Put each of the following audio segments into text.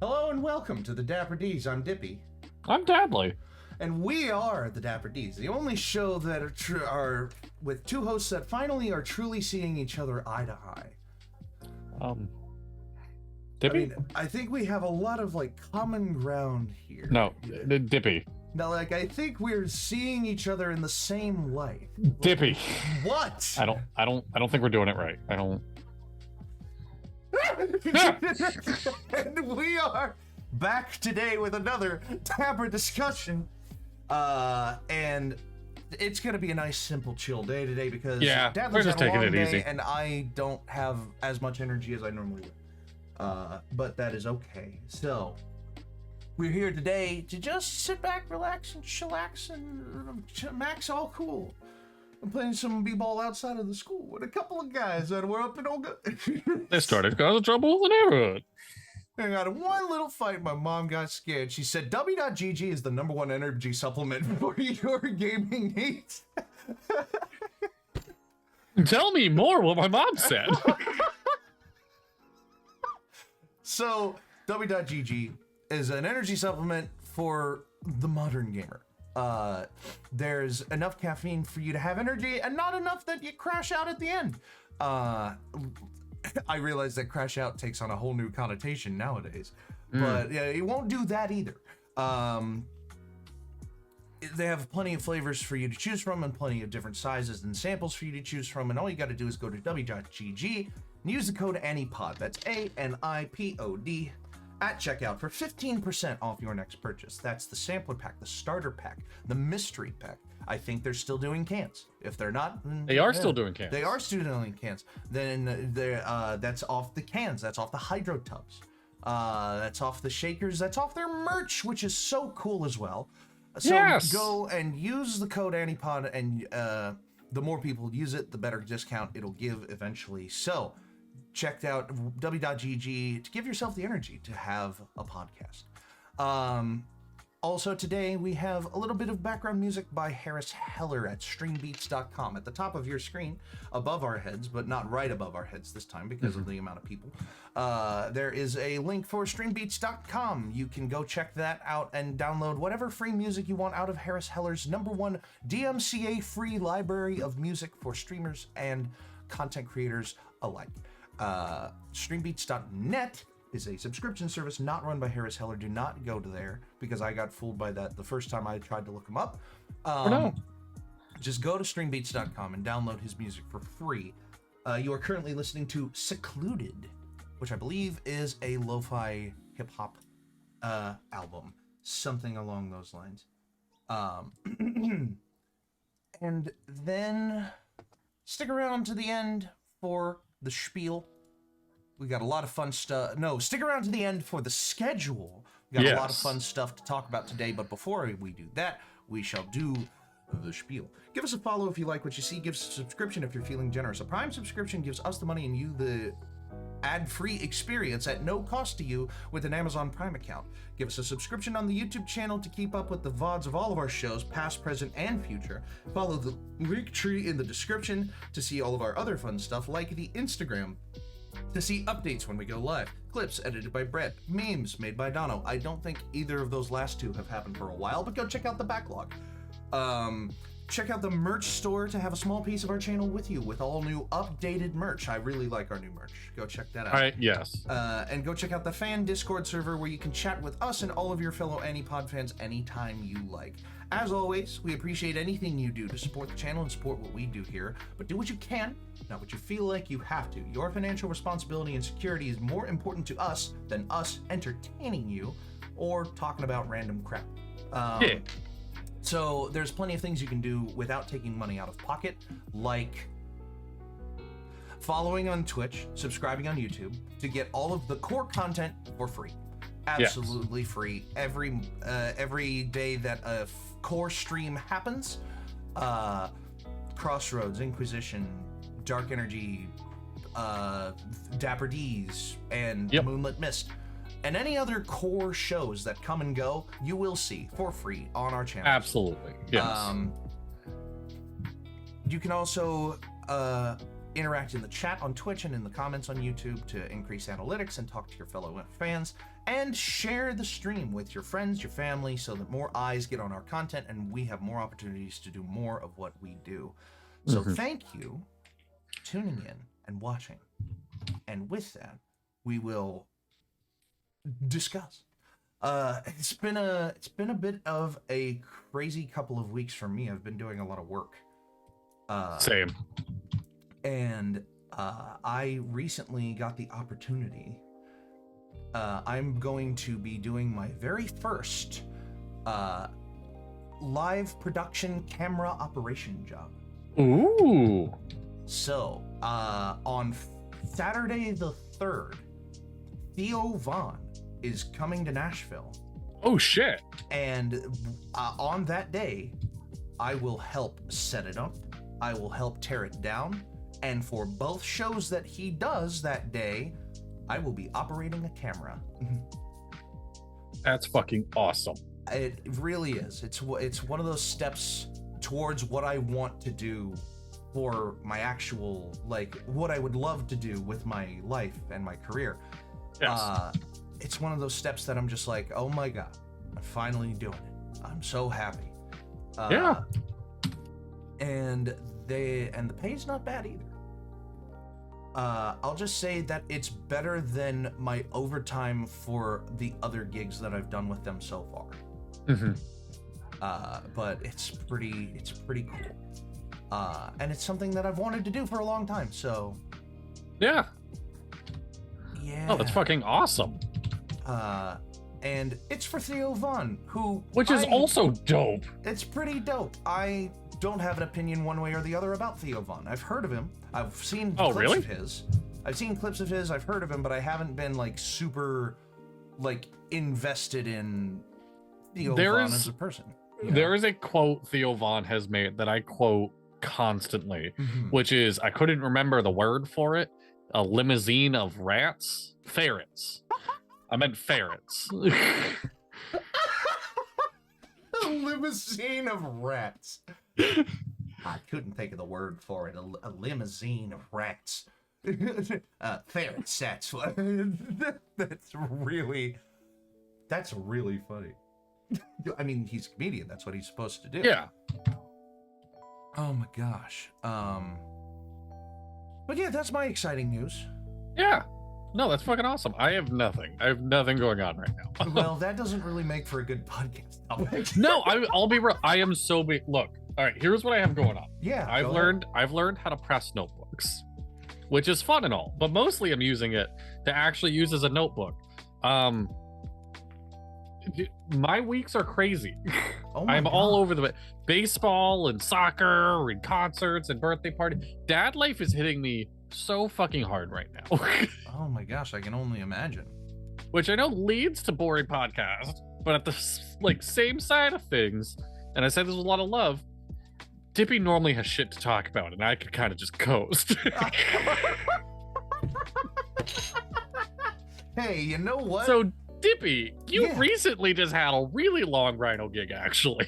Hello and welcome to the Dapper D's. I'm Dippy. I'm Dadley. And we are the Dapper D's, the only show that are with two hosts that finally are truly seeing each other eye to eye. Dippy? I think we have a lot of, common ground here. No, Dippy. No, I think we're seeing each other in the same light. Dippy. What? I don't think we're doing it right. I don't. And we are back today with another Dapper discussion. And it's gonna be a nice, simple, chill day today because Dad we're just had a taking long it day easy. and I don't have as much energy as I normally would. But that is okay. So we're here today to just sit back, relax, and chillax, and Max all cool. I'm playing some b-ball outside of the school with a couple of guys that were up in Olga. They started causing trouble in the neighborhood. I got one little fight. My mom got scared. She said W.GG is the #1 energy supplement for your gaming needs. Tell me more what my mom said. So, W.GG is an energy supplement for the modern gamer. There's enough caffeine for you to have energy and not enough that you crash out at the end. I realize that crash out takes on a whole new connotation nowadays, but yeah, it won't do that either. They have plenty of flavors for you to choose from and plenty of different sizes and samples for you to choose from, and all you got to do is go to w.gg and use the code ANIpod. That's ANIPOD at checkout for 15% off your next purchase. That's the sampler pack, the starter pack, the mystery pack. I think they're still doing cans. If they're not, They are still doing cans. They are still doing cans. Then that's off the cans. That's off the hydro tubs. That's off the shakers. That's off their merch, which is so cool as well. So Yes! Go and use the code ANIpod, and the more people use it, the better discount it'll give eventually. So checked out w.gg to give yourself the energy to have a podcast. Also today we have a little bit of background music by Harris Heller at streambeats.com. At the top of your screen, above our heads, but not right above our heads this time because of the amount of people, there is a link for streambeats.com. You can go check that out and download whatever free music you want out of Harris Heller's #1 DMCA free library of music for streamers and content creators alike. Streambeats.net is a subscription service not run by Harris Heller. Do not go to there because I got fooled by that the first time I tried to look him up. No. Just go to streambeats.com and download his music for free. You are currently listening to Secluded, which I believe is a lo-fi hip-hop album. Something along those lines. And then stick around to the end for the spiel. We got a lot of fun stuff. No, stick around to the end for the schedule. We got a lot of fun stuff to talk about today, but before we do that, we shall do the spiel. Give us a follow if you like what you see. Give us a subscription if you're feeling generous. A Prime subscription gives us the money and you the ad-free experience at no cost to you with an Amazon Prime account. Give us a subscription on the YouTube channel to keep up with the VODs of all of our shows, past, present, and future. Follow the link tree in the description to see all of our other fun stuff, like the Instagram to see updates when we go live, clips edited by Brett, memes made by Dono. I don't think either of those last two have happened for a while, but go check out the backlog. Check out the merch store to have a small piece of our channel with you with all new updated merch. I really like our new merch. Go check that out. All right, yes. And go check out the fan Discord server where you can chat with us and all of your fellow ANIpod fans anytime you like. As always, we appreciate anything you do to support the channel and support what we do here, but do what you can, not what you feel like you have to. Your financial responsibility and security is more important to us than us entertaining you or talking about random crap. So there's plenty of things you can do without taking money out of pocket, like following on Twitch, subscribing on YouTube to get all of the core content for free. Absolutely free. Every day that a core stream happens, Crossroads, Inquisition, Dark Energy, Dapper D's, and Moonlit Mist, and any other core shows that come and go, you will see for free on our channel. Absolutely. Yes. You can also interact in the chat on Twitch and in the comments on YouTube to increase analytics and talk to your fellow fans. and share the stream with your friends, your family, so that more eyes get on our content and we have more opportunities to do more of what we do. So thank you for tuning in and watching. And with that, we will discuss. It's been a bit of a crazy couple of weeks for me. I've been doing a lot of work. Same. And I recently got the opportunity. I'm going to be doing my very first live production camera operation job. Ooh. So, on Saturday the 3rd, Theo Vaughn is coming to Nashville. Oh, shit. And on that day, I will help set it up. I will help tear it down. And for both shows that he does that day, I will be operating a camera. That's fucking awesome. It really is. It's one of those steps towards what I want to do for my actual, like, what I would love to do with my life and my career. Yes. It's one of those steps that I'm just like, oh my god, I'm finally doing it. I'm so happy. Yeah. And the pay's not bad either. I'll just say that it's better than my overtime for the other gigs that I've done with them so far. But it's pretty cool. And it's something that I've wanted to do for a long time, so yeah. Oh, that's fucking awesome. And it's for Theo Vaughn, which is also dope. It's pretty dope. I don't have an opinion one way or the other about Theo Vaughn. I've heard of him. I've seen clips of his. I've seen clips of his. I've heard of him, but I haven't been like super like invested in Theo Vaughn as a person. There is a quote Theo Vaughn has made that I quote constantly, which is, I couldn't remember the word for it, a limousine of rats? Ferrets. I meant ferrets. A limousine of rats. I couldn't think of the word for it. A limousine of rats. Ferrets, that's what. That's really funny. I mean, he's a comedian. That's what he's supposed to do. Yeah. Oh my gosh. But yeah, that's my exciting news. Yeah. No, that's fucking awesome. I have nothing going on right now. Well, that doesn't really make for a good podcast topic. No, I'll be real. I am so big. Look, all right, here's what I have going on. Yeah. I've learned how to press notebooks, which is fun and all, but mostly I'm using it to actually use as a notebook. My weeks are crazy. Oh I'm God. all over the baseball and soccer and concerts and birthday party. Dad life is hitting me so fucking hard right now. Oh my gosh, I can only imagine. Which I know leads to boring podcast, but at the same side of things, and I say this with a lot of love, Dippy normally has shit to talk about, and I could kind of just coast. Hey, you know what? So Dippy, you recently just had a really long Rhino gig, actually.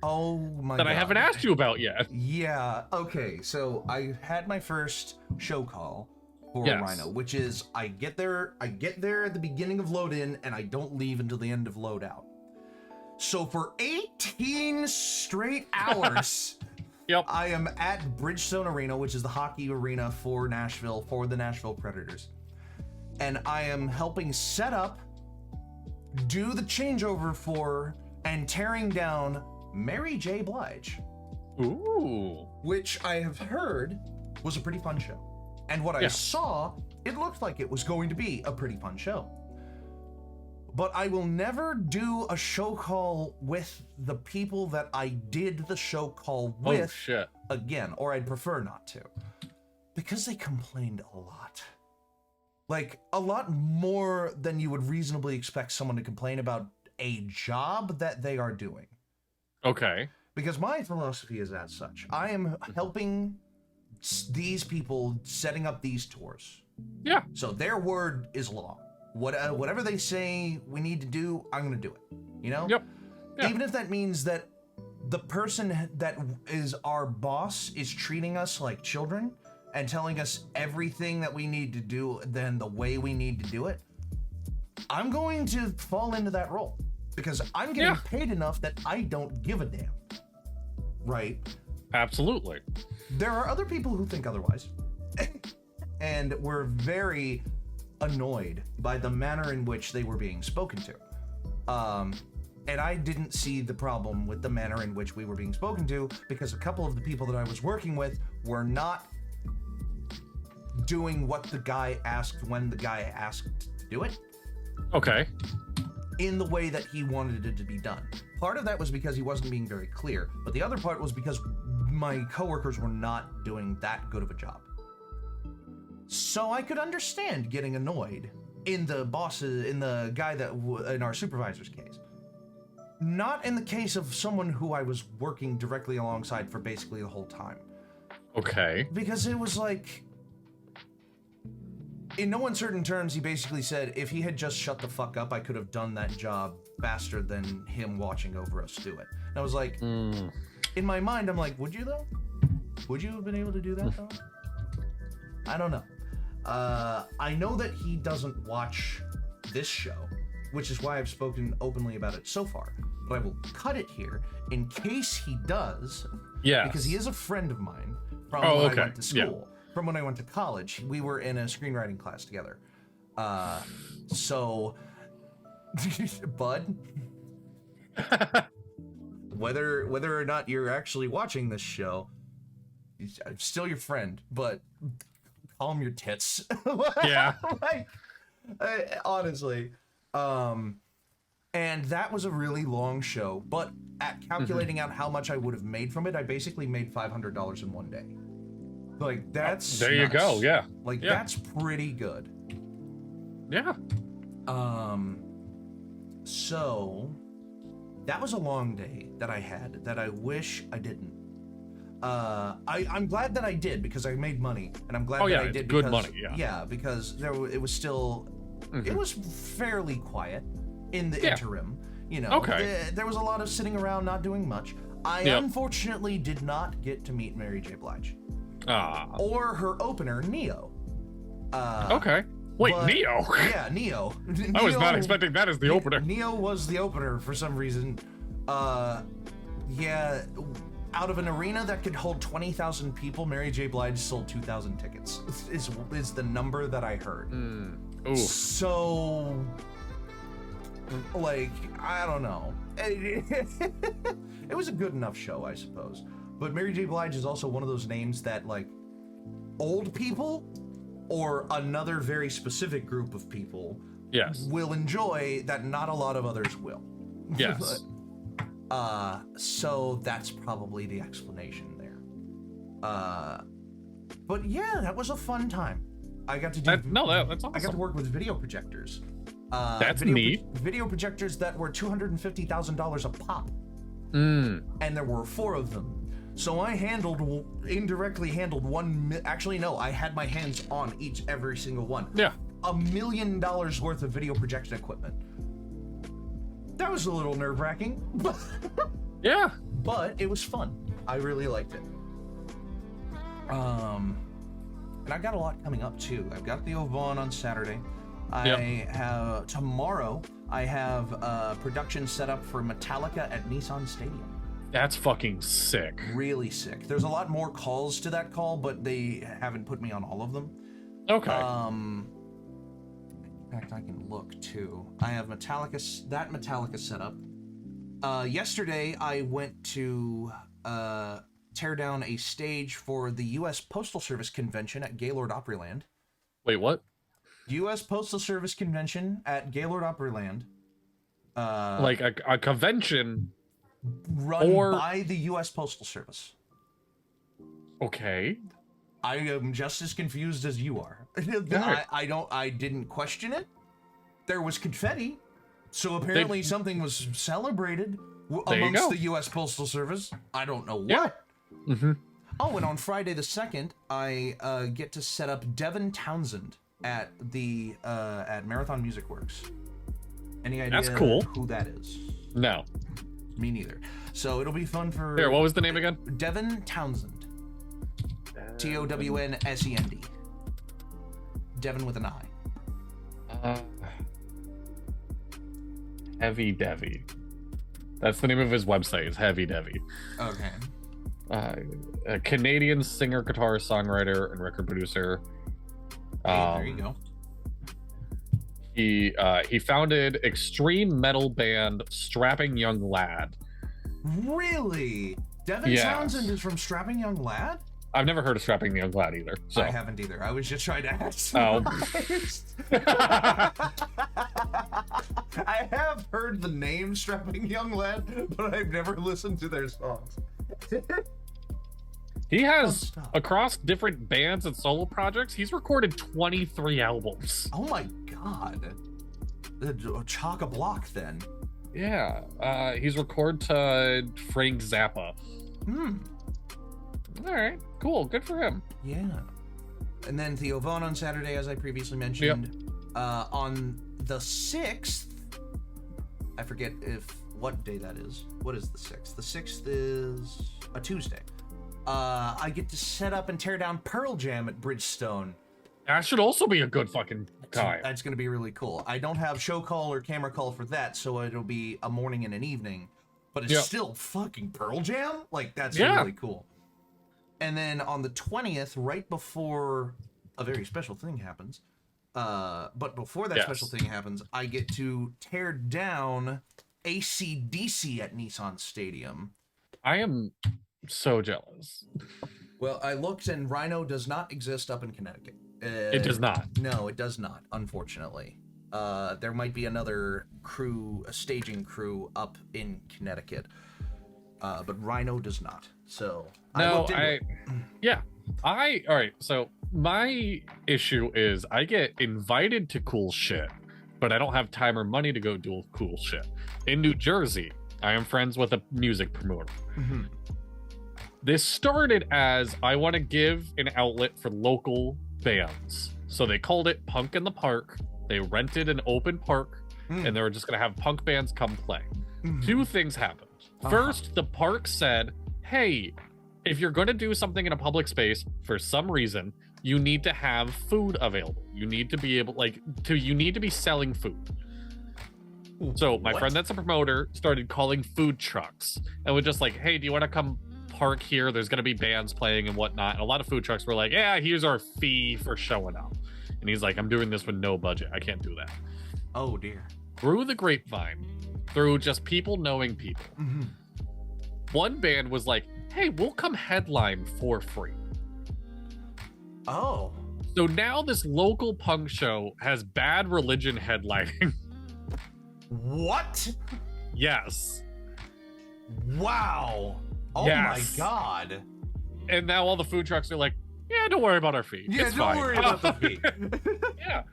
Oh my god. That I haven't asked you about yet. Yeah, okay, so I had my first show call for Rhino, which is I get there at the beginning of load in, and I don't leave until the end of load out. So for 18 straight hours, yep, I am at Bridgestone Arena, which is the hockey arena for Nashville, for the Nashville Predators. And I am helping set up, do the changeover for, and tearing down Mary J. Blige. Ooh. Which I have heard was a pretty fun show. And what I saw, it looked like it was going to be a pretty fun show. But I will never do a show call with the people that I did the show call with again, or I'd prefer not to. Because they complained a lot. Like, a lot more than you would reasonably expect someone to complain about a job that they are doing. Okay. Because my philosophy is as such. I am helping these people setting up these tours. Yeah. So their word is law. Whatever they say we need to do, I'm going to do it. You know? Yep. Yeah. Even if that means that the person that is our boss is treating us like children and telling us everything that we need to do, then the way we need to do it, I'm going to fall into that role because I'm getting paid enough that I don't give a damn. Right? Absolutely. There are other people who think otherwise. And were very annoyed by the manner in which they were being spoken to. And I didn't see the problem with the manner in which we were being spoken to because a couple of the people that I was working with were not doing what the guy asked when the guy asked to do it. Okay. In the way that he wanted it to be done. Part of that was because he wasn't being very clear, but the other part was because my coworkers were not doing that good of a job. So I could understand getting annoyed in the bosses, in the guy that, in our supervisor's case. Not in the case of someone who I was working directly alongside for basically the whole time. Okay. Because it was like, in no uncertain terms, he basically said, if he had just shut the fuck up, I could have done that job faster than him watching over us do it. And I was like, in my mind, I'm like, would you though? Would you have been able to do that though? I don't know. I know that he doesn't watch this show, which is why I've spoken openly about it so far. But I will cut it here in case he does. Yeah. Because he is a friend of mine from when I went to school. Yeah. From when I went to college. We were in a screenwriting class together. So, Bud, whether or not you're actually watching this show, I'm still your friend, but calm your tits. Yeah. Like, honestly. And that was a really long show, but at calculating out how much I would have made from it, I basically made $500 in one day. Like, that's there you go, yeah. Like, that's pretty good. Yeah. So that was a long day that I had that I wish I didn't. I'm glad that I did because I made money, and I'm glad that I did because, good money, because it was still, it was fairly quiet in the interim, you know. Okay. There was a lot of sitting around not doing much. I unfortunately did not get to meet Mary J. Blige. Or her opener, Neo. Okay. Wait, Neo? Yeah, Neo. I was not expecting that as the opener. Neo was the opener for some reason. Yeah, out of an arena that could hold 20,000 people, Mary J. Blige sold 2,000 tickets. Is the number that I heard. Ooh. So, like, I don't know. It was a good enough show, I suppose. But Mary J. Blige is also one of those names that, like, old people or another very specific group of people will enjoy that not a lot of others will. Yes. So that's probably the explanation there. But yeah, that was a fun time. I got to do that's awesome. I got to work with video projectors. That's neat. Video projectors that were $250,000 a pop. And there were 4 of them. So I indirectly handled actually no, I had my hands on every single one. Yeah. $1 million worth of video projection equipment. That was a little nerve-wracking. Yeah. But it was fun. I really liked it. And I've got a lot coming up too. I've got the Vaughn on Saturday. Tomorrow I have a production set up for Metallica at Nissan Stadium. That's fucking sick. Really sick. There's a lot more calls to that call, but they haven't put me on all of them. Okay. In fact, I can look too. I have Metallica set up. Yesterday I went to tear down a stage for the U.S. Postal Service convention at Gaylord Opryland. Wait, what? U.S. Postal Service convention at Gaylord Opryland. Like a convention run by the U.S. Postal Service. Okay. I am just as confused as you are. I didn't question it. There was confetti, so apparently something was celebrated amongst the U.S. Postal Service. I don't know what. Yeah. Mm-hmm. Oh, and on Friday the 2nd, I get to set up Devin Townsend at the at Marathon Music Works. Any idea who that is? No. Me neither. So it'll be fun for... Here, what was the name again? Devin Townsend. Townsend. Devin with an I. Heavy Devi. That's the name of his website. Is Heavy Devi. Okay. A Canadian singer, guitarist, songwriter, and record producer. Hey, there you go. He founded extreme metal band Strapping Young Lad. Really? Devin Townsend is from Strapping Young Lad? I've never heard of Strapping Young Lad either. So. I haven't either. I was just trying to ask. Oh. I have heard the name Strapping Young Lad, but I've never listened to their songs. He has, across different bands and solo projects, he's recorded 23 albums. Oh my god. Chock-a-block then. Yeah. He's recorded to Frank Zappa. All right, cool. Good for him. Yeah. And then Theo Von on Saturday, as I previously mentioned. Yep. On the 6th, I forget what day that is. What is the 6th? The 6th is a Tuesday. I get to set up and tear down Pearl Jam at Bridgestone. That should also be a good fucking time. That's going to be really cool. I don't have show call or camera call for that, so it'll be a morning and an evening. But it's still fucking Pearl Jam? Like, that's really cool. And then on the 20th, right before a very special thing happens, but before that special thing happens, I get to tear down AC/DC at Nissan Stadium. I am so jealous. Well, I looked, and Rhino does not exist up in Connecticut. It does not. No, it does not, unfortunately. There might be another crew, a staging crew up in Connecticut, but Rhino does not. So all right. So my issue is I get invited to cool shit, but I don't have time or money to go do cool shit. In New Jersey, I am friends with a music promoter. Mm-hmm. This started as I want to give an outlet for local bands. So they called it Punk in the Park. They rented an open park, and they were just going to have punk bands come play. Mm-hmm. Two things happened. First, the park said, hey, if you're going to do something in a public space, for some reason, you need to have food available. You need to be able, you need to be selling food. So my friend that's a promoter started calling food trucks and was just like, hey, do you want to come park here? There's going to be bands playing and whatnot. And a lot of food trucks were like, yeah, here's our fee for showing up. And he's like, I'm doing this with no budget. I can't do that. Oh, dear. Through the grapevine, through just people knowing people, one band was like, hey, we'll come headline for free. Oh. So now this local punk show has Bad Religion headlining. What? Yes. Wow. Oh my god. And now all the food trucks are like, yeah, don't worry about our fee. Yeah, it's don't fine. worry about the fee. Yeah.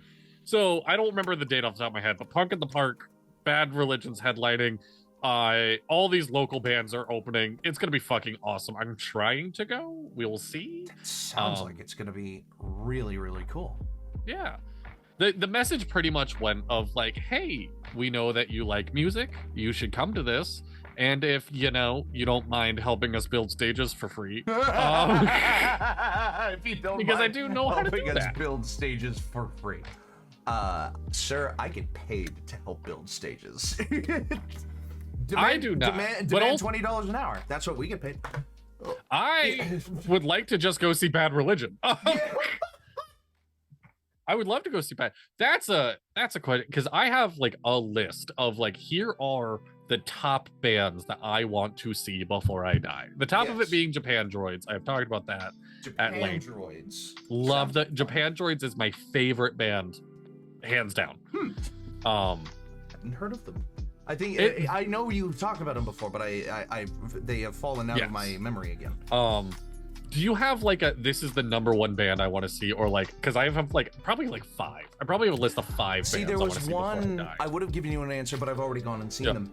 So I don't remember the date off the top of my head, but Punk in the Park, Bad Religion's headlining. All these local bands are opening. It's gonna be fucking awesome. I'm trying to go. We'll see. Sounds like it's gonna be really, really cool. Yeah. The message pretty much went of like, hey, we know that you like music. You should come to this. And if, you don't mind helping us build stages for free. If you don't because I do know how to do that. Build stages for free. Sir, I get paid to help build stages. I do not. Demand $20 an hour. That's what we get paid. I would like to just go see Bad Religion. I would love to go see Bad. That's a question, because I have like a list of like, here are the top bands that I want to see before I die. The top of it being Japan Droids. I've talked about that at length. Japan Droids. Love that. Japan Droids is my favorite band, hands down. I hadn't heard of them. I think I know you've talked about them before, but they have fallen out of my memory again. Do you have like this is the number one band I want to see, or like, because I have like probably like 5. I probably have a list of 5 See, bands there was I one I would have given you an answer, but I've already gone and seen them.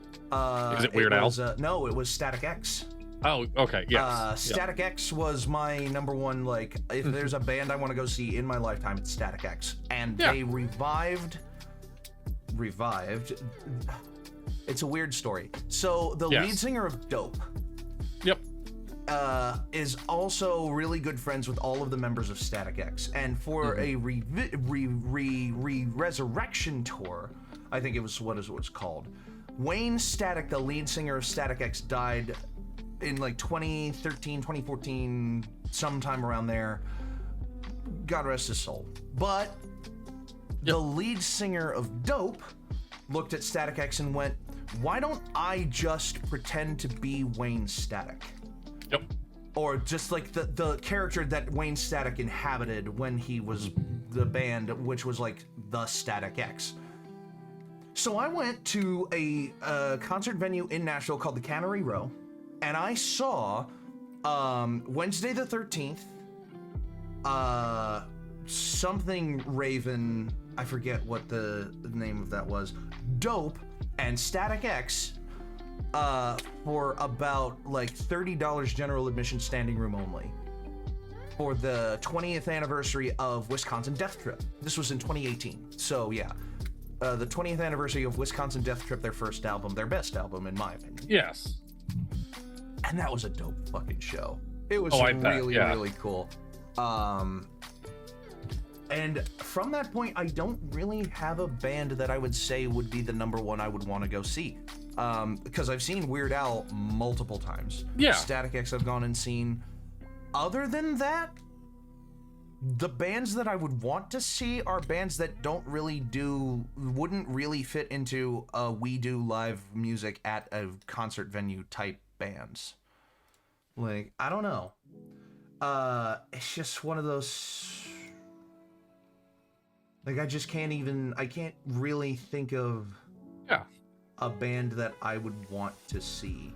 Is it Weird Al? No, it was Static X. Oh, okay, yes. Static X was my number one, like, if there's a band I want to go see in my lifetime, it's Static X. And they revived. It's a weird story. So the lead singer of Dope. Yep. Is also really good friends with all of the members of Static X, and for a resurrection tour, I think it was what it was called. Wayne Static, the lead singer of Static X, died in like 2013, 2014, sometime around there. God rest his soul. But the lead singer of Dope looked at Static X and went, why don't I just pretend to be Wayne Static? Yep. Or just like the character that Wayne Static inhabited when he was the band, which was like the Static X. So I went to a concert venue in Nashville called the Cannery Row, and I saw Wednesday the 13th, something Raven, I forget what the name of that was, Dope, and Static X for about like $30 general admission, standing room only, for the 20th anniversary of Wisconsin Death Trip. This was in 2018, so yeah. The 20th anniversary of Wisconsin Death Trip, their first album, their best album in my opinion. Yes. And that was a dope fucking show. It was really cool. And from that point, I don't really have a band that I would say would be the number one I would want to go see. Because I've seen Weird Al multiple times. Yeah. Static X I've gone and seen. Other than that, the bands that I would want to see are bands that wouldn't really fit into a we do live music at a concert venue type bands. Like, I don't know. It's just one of those, like, I can't really think of a band that I would want to see.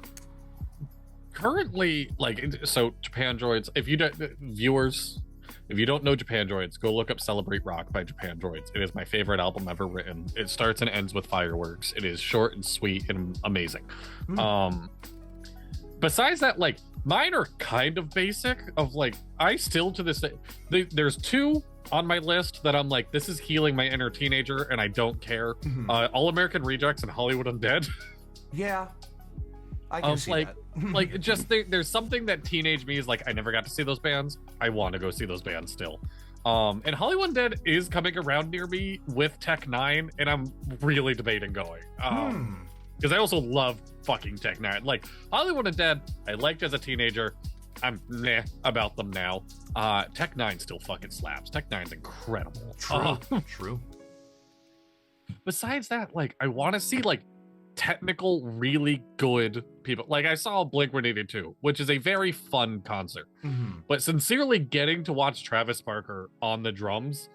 Currently, like, so Japandroids, if you don't, viewers, if you don't know Japandroids, go look up Celebrate Rock by Japandroids. It is my favorite album ever written. It starts and ends with fireworks. It is short and sweet and amazing. Besides that, like, mine are kind of basic of like, I still to this day, there's two on my list that I'm like, this is healing my inner teenager and I don't care. All American Rejects and Hollywood Undead. Yeah. I can see that. Like, just there's something that teenage me is like, I never got to see those bands. I want to go see those bands still. And Hollywood Undead is coming around near me with Tech 9, and I'm really debating going. Because I also love fucking Tech 9. Like, Hollywood Undead, I liked as a teenager. I'm meh about them now. Tech 9 still fucking slaps. Tech 9's incredible. True. Besides that, like, I want to see, like, technical, really good people. Like, I saw Blink-182, which is a very fun concert. But sincerely, getting to watch Travis Barker on the drums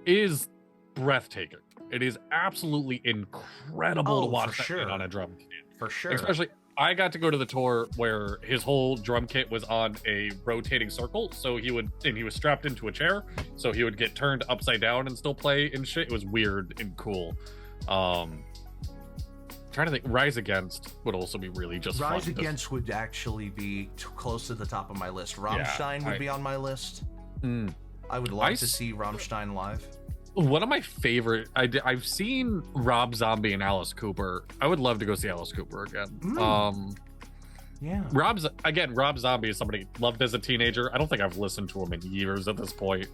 is breathtaking. It is absolutely incredible to watch that kid on a drum kit. For sure. Especially, I got to go to the tour where his whole drum kit was on a rotating circle, so he was strapped into a chair, so he would get turned upside down and still play and shit. It was weird and cool. Trying to think, Rise Against would also be really just Rise fun. Against would actually be close to the top of my list. Rammstein would be on my list. I would love to see Rammstein live. One of my favorite, I've seen Rob Zombie and Alice Cooper. I would love to go see Alice Cooper again. Yeah. Rob Zombie is somebody I loved as a teenager. I don't think I've listened to him in years at this point.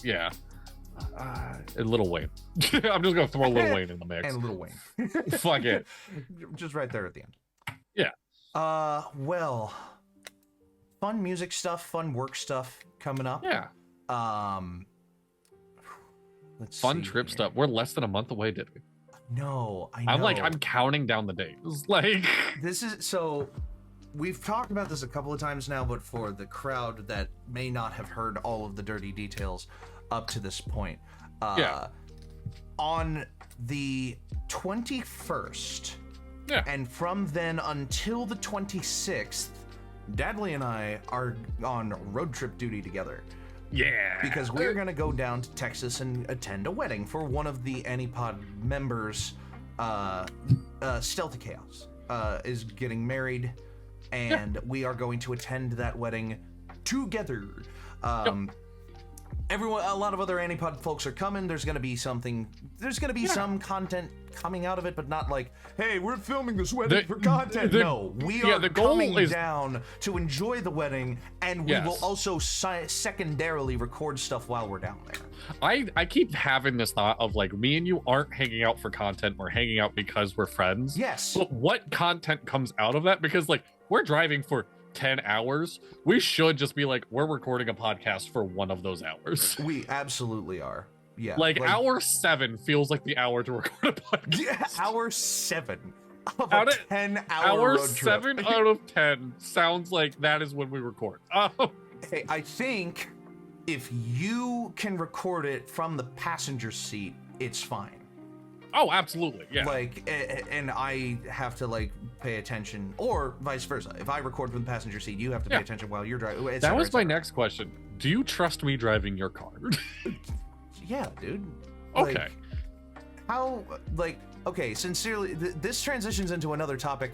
Yeah. And Lil Wayne. I'm just gonna throw Lil Wayne in the mix. And Lil Wayne. Fuck it. Just right there at the end. Yeah. Well, fun music stuff, fun work stuff coming up. Yeah. Let's fun see trip here. stuff. We're less than a month away, did we? No, I know. I'm counting down the days. Like, this is so. We've talked about this a couple of times now, but for the crowd that may not have heard all of the dirty details up to this point, on the 21st, and from then until the 26th, Dadley and I are on road trip duty together. Yeah. Because we're going to go down to Texas and attend a wedding for one of the ANIpod members, Stealthy Chaos, is getting married, and we are going to attend that wedding together. A lot of other ANIpod folks are coming. There's going to be some content coming out of it, but not like, hey, we're filming this wedding for content. No, we are the goal coming is down to enjoy the wedding, and we will also secondarily record stuff while we're down there. I keep having this thought of like, me and you aren't hanging out for content, we're hanging out because we're friends. Yes. But what content comes out of that? Because like, we're driving for 10 hours. We should just be like, we're recording a podcast for one of those hours. We absolutely are. Yeah. Like hour 7 feels like the hour to record a podcast. Yeah, hour 7 of a 10-hour road trip. 7 out of 10 sounds like that is when we record. Hey, I think if you can record it from the passenger seat, it's fine. Oh, absolutely, yeah. Like, and I have to like pay attention, or vice versa. If I record from the passenger seat, you have to pay attention while you're driving. That was my next question. Do you trust me driving your car? Yeah, dude. Okay. Like, how, like, okay, sincerely, this transitions into another topic,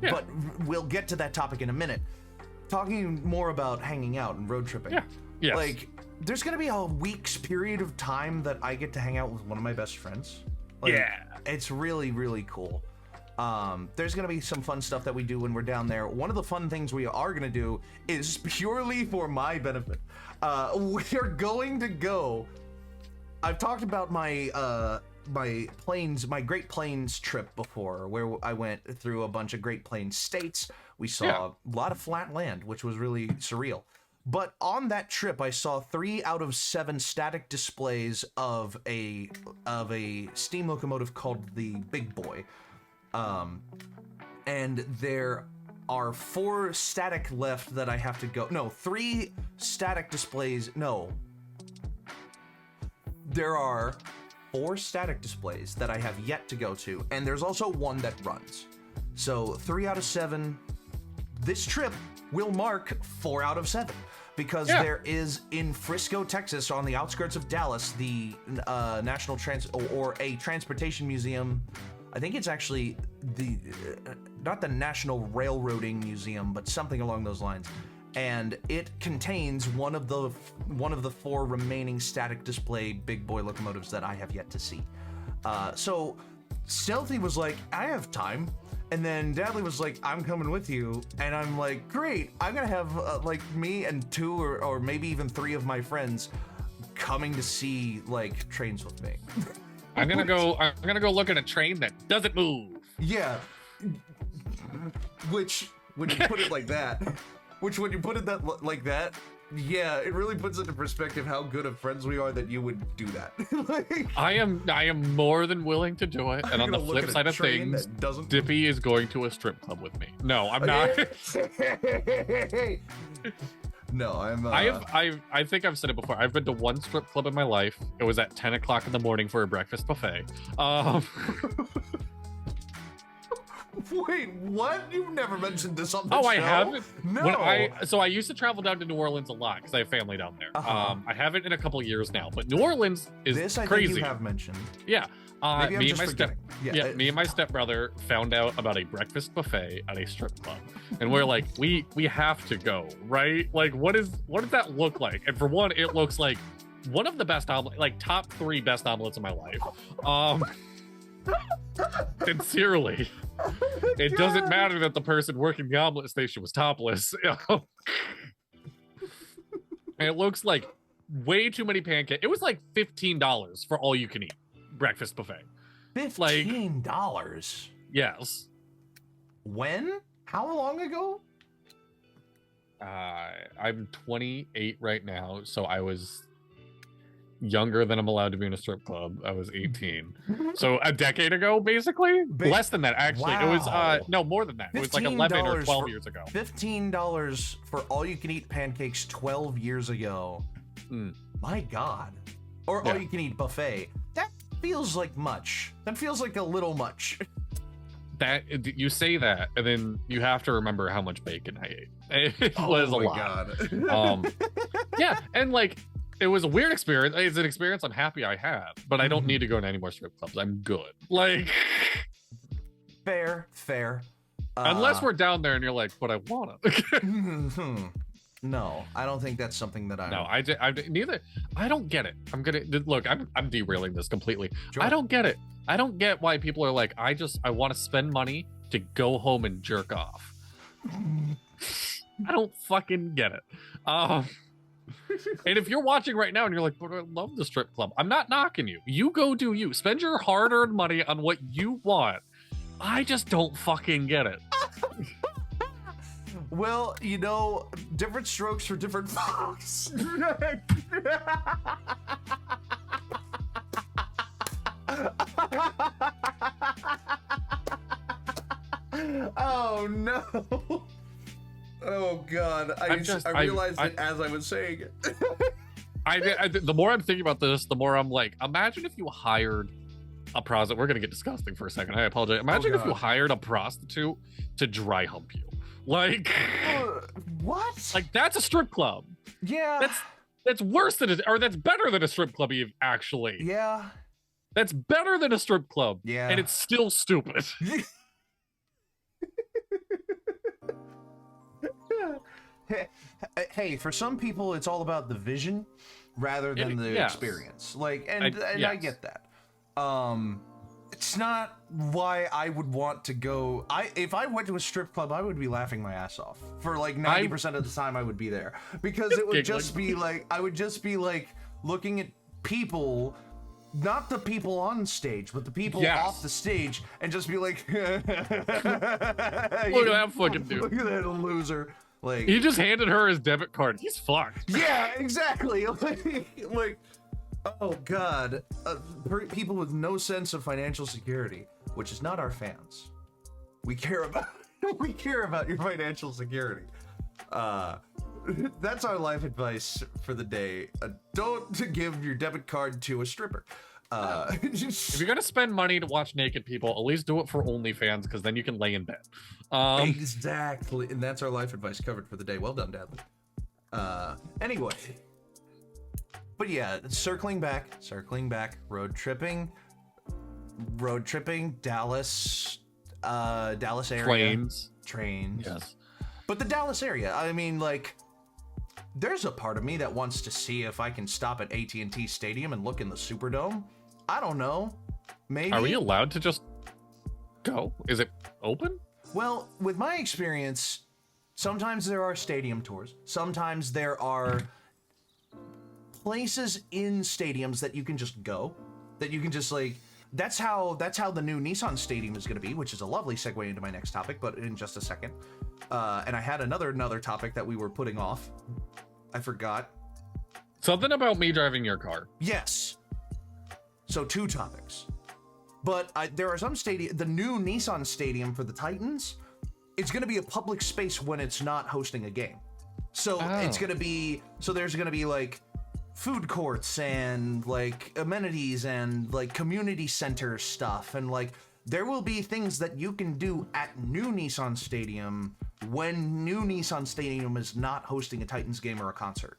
but we'll get to that topic in a minute. Talking more about hanging out and road tripping. Yeah. Yes. Like, there's gonna be a week's period of time that I get to hang out with one of my best friends. Like, it's really, really cool. There's gonna be some fun stuff that we do when we're down there. One of the fun things we are gonna do is purely for my benefit. We are going to go. I've talked about my my Great Plains trip before, where I went through a bunch of Great Plains states. We saw a lot of flat land, which was really surreal. But on that trip, I saw 3 out of 7 static displays of a steam locomotive called the Big Boy, and there are 4 static left that I have to go. No, 3 static displays. No, there are 4 static displays that I have yet to go to, and there's also 1 that runs. So 3 out of 7. This trip will mark 4 out of 7. Because there is in Frisco, Texas, on the outskirts of Dallas, the National or a Transportation Museum. I think it's actually the not the National Railroading Museum, but something along those lines. And it contains one of the 4 remaining static display Big Boy locomotives that I have yet to see. So Stealthy was like, I have time. And then Dadley was like, I'm coming with you. And I'm like, great, I'm gonna have like me and 2 or maybe even 3 of my friends coming to see like trains with me. I'm gonna go look at a train that doesn't move. Yeah. Which, when you put it like that, like that, yeah, it really puts into perspective how good of friends we are that you would do that. Like, I am more than willing to do it. And on the flip side of things, Dippy is going to a strip club with me. No, I'm not. No, I'm. I think I've said it before. I've been to 1 strip club in my life. It was at 10 o'clock in the morning for a breakfast buffet. Wait, what? You've never mentioned this on the show? Oh, I haven't. No. So I used to travel down to New Orleans a lot because I have family down there. I haven't in a couple years now, but New Orleans is this I crazy. Think you have mentioned. Yeah. Maybe I'm just forgetting. Me and my stepbrother found out about a breakfast buffet at a strip club, and we're like, we have to go, right? Like, what does that look like? And for one, it looks like one of the best omelets, like top 3 best omelets of my life. Sincerely, it doesn't matter that the person working the omelet station was topless. And it looks like way too many pancakes. It was like $15 for all you can eat breakfast buffet. $15? Yes. When? How long ago? I'm 28 right now, so I was younger than I'm allowed to be in a strip club. I was 18. So a decade ago, basically? Less than that, actually. Wow. It was, no, more than that. It was like 11 or 12 years ago. $15 for all-you-can-eat pancakes 12 years ago. My God. Or all-you-can-eat buffet. That feels like much. That feels like a little much. That you say that, and then you have to remember how much bacon I ate. It was a lot. God. Yeah, and like, it was a weird experience. It's an experience I'm happy I had, but I don't need to go to any more strip clubs. I'm good. Like, fair. Unless we're down there and you're like, but I want it. No, I don't think that's something that I. No, I neither. I don't get it. I'm gonna look. I'm derailing this completely. Sure. I don't get it. I don't get why people are like, I want to spend money to go home and jerk off. I don't fucking get it. And if you're watching right now and you're like, but I love the strip club, I'm not knocking you. You go do you. Spend your hard-earned money on what you want. I just don't fucking get it. Well, different strokes for different folks. Oh no. Oh god. I realized it as I was saying it. The more I'm thinking about this, the more I'm like, imagine if you hired a prostitute. We're gonna get disgusting for a second. I apologize. Imagine if you hired a prostitute to dry hump you. Like what? Like that's a strip club. Yeah. That's worse than that's better than a strip club, actually. Yeah. That's better than a strip club. Yeah. And it's still stupid. Hey, for some people, it's all about the vision rather than the experience. Like, and I get that. It's not why I would want to go. If I went to a strip club, I would be laughing my ass off for like 90% of the time I would be there, because it would just be like, I would just be like looking at people, not the people on stage, but the people off the stage, and just be like, look at that fucking dude. Look at that loser. Like, he just handed her his debit card. He's fucked. Yeah, exactly. Like, oh god, people with no sense of financial security, which is not our fans. We care about your financial security. That's our life advice for the day. Don't give your debit card to a stripper. If you're gonna spend money to watch naked people, at least do it for OnlyFans, because then you can lay in bed. Exactly, and that's our life advice covered for the day. Well done, Dadley. Anyway, but yeah, circling back, road tripping, Dallas area, trains. Yes, but the Dallas area. I mean, like, there's a part of me that wants to see if I can stop at AT&T Stadium and look in the Superdome. I don't know. Maybe. Are we allowed to just go? Is it open? Well, with my experience, sometimes there are stadium tours. Sometimes there are places in stadiums that you can just go. That you can just, like, that's how the new Nissan Stadium is going to be, which is a lovely segue into my next topic, but in just a second. And I had another topic that we were putting off. I forgot. Something about me driving your car. Yes. So 2 topics. But there are some stadium, the new Nissan Stadium for the Titans, it's going to be a public space when it's not hosting a game. So it's going to be, there's going to be like food courts and like amenities and like community center stuff. And like, there will be things that you can do at new Nissan Stadium when new Nissan Stadium is not hosting a Titans game or a concert.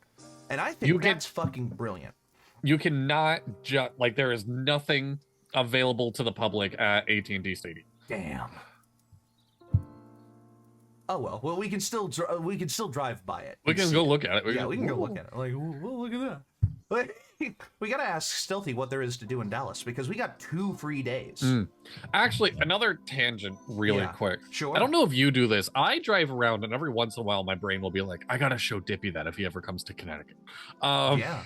And I think that's fucking brilliant. You cannot just, like, there is nothing available to the public at AT&T Stadium. Damn. Oh well. Well, we can still drive by it. We can go look at it. We can go look at it. Like, well, look at that. We gotta ask Stealthy what there is to do in Dallas, because we got 2 free days. Actually, another tangent really quick. Sure. I don't know if you do this. I drive around and every once in a while my brain will be like, I gotta show Dippy that if he ever comes to Connecticut. Yeah.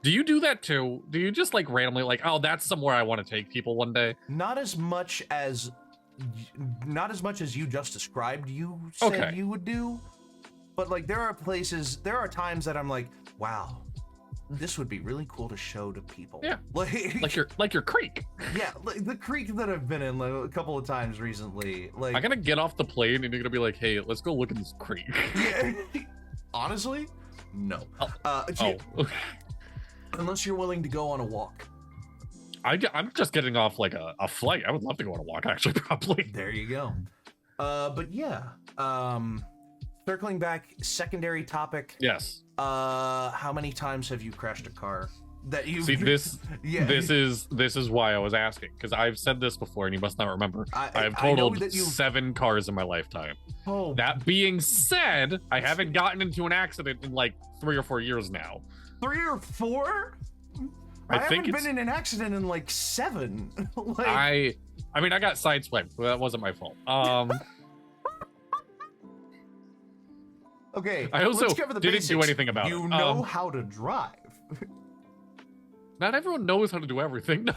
Do you do that too? Do you just like randomly like, oh, that's somewhere I want to take people one day? Not as much as you just described you said you would do. But like, there are times that I'm like, wow, this would be really cool to show to people. Yeah. Like your creek. Yeah, like the creek that I've been in like a couple of times recently. Like, I'm gonna get off the plane and you're gonna be like, hey, let's go look at this creek. Yeah. Honestly, no. Unless you're willing to go on a walk. I'm just getting off like a flight. I would love to go on a walk, actually, probably. There you go. But yeah. Circling back, secondary topic. Yes. How many times have you crashed a car that you see? This is why I was asking, because I've said this before and you must not remember. I've totaled 7 cars in my lifetime. Oh. That being said, I haven't gotten into an accident in like 3 or 4 years now. 3 or 4? I haven't been in an accident in like 7. Like, I mean, I got sideswiped, but that wasn't my fault. Okay, I also let's cover the didn't basics. do anything about it. You know how to drive. Not everyone knows how to do everything.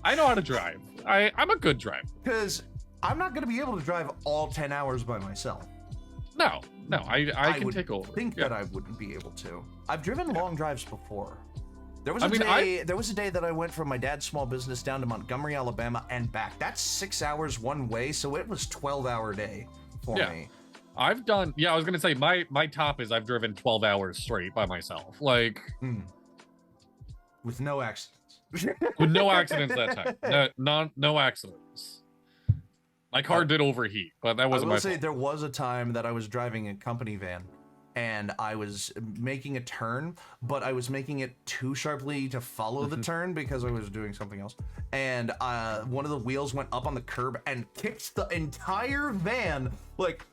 I know how to drive. I'm a good driver. Because I'm not going to be able to drive all 10 hours by myself. No, I can would take over. think that I wouldn't be able to. I've driven long drives before. There was a day that I went from my dad's small business down to Montgomery, Alabama, and back. That's 6 hours one way, so it was 12-hour day for me. I've done. Yeah, I was gonna say my top is I've driven 12 hours straight by myself, like with no accidents. with no accidents that time. No accidents. My car did overheat, but that wasn't my fault. I will say there was a time that I was driving a company van, and I was making a turn, but I was making it too sharply to follow the turn because I was doing something else. And one of the wheels went up on the curb and kicked the entire van like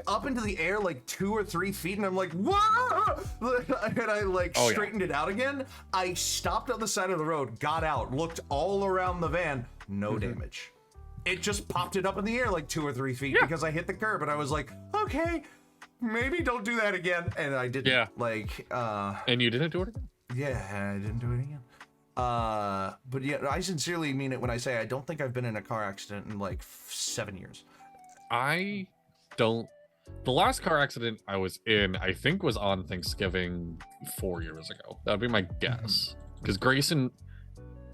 up into the air like 2 or 3 feet, and I'm like, whoa! And I straightened it out again. I stopped on the side of the road, got out, looked all around the van, no damage. It just popped it up in the air like 2 or 3 feet because I hit the curb, and I was like, okay, maybe don't do that again. And I didn't. Yeah. And you didn't do it again? Yeah, I didn't do it again. But yeah, I sincerely mean it when I say I don't think I've been in a car accident in like 7 years. I don't. The last car accident I was in, I think, was on Thanksgiving 4 years ago. That would be my guess. Because Grayson,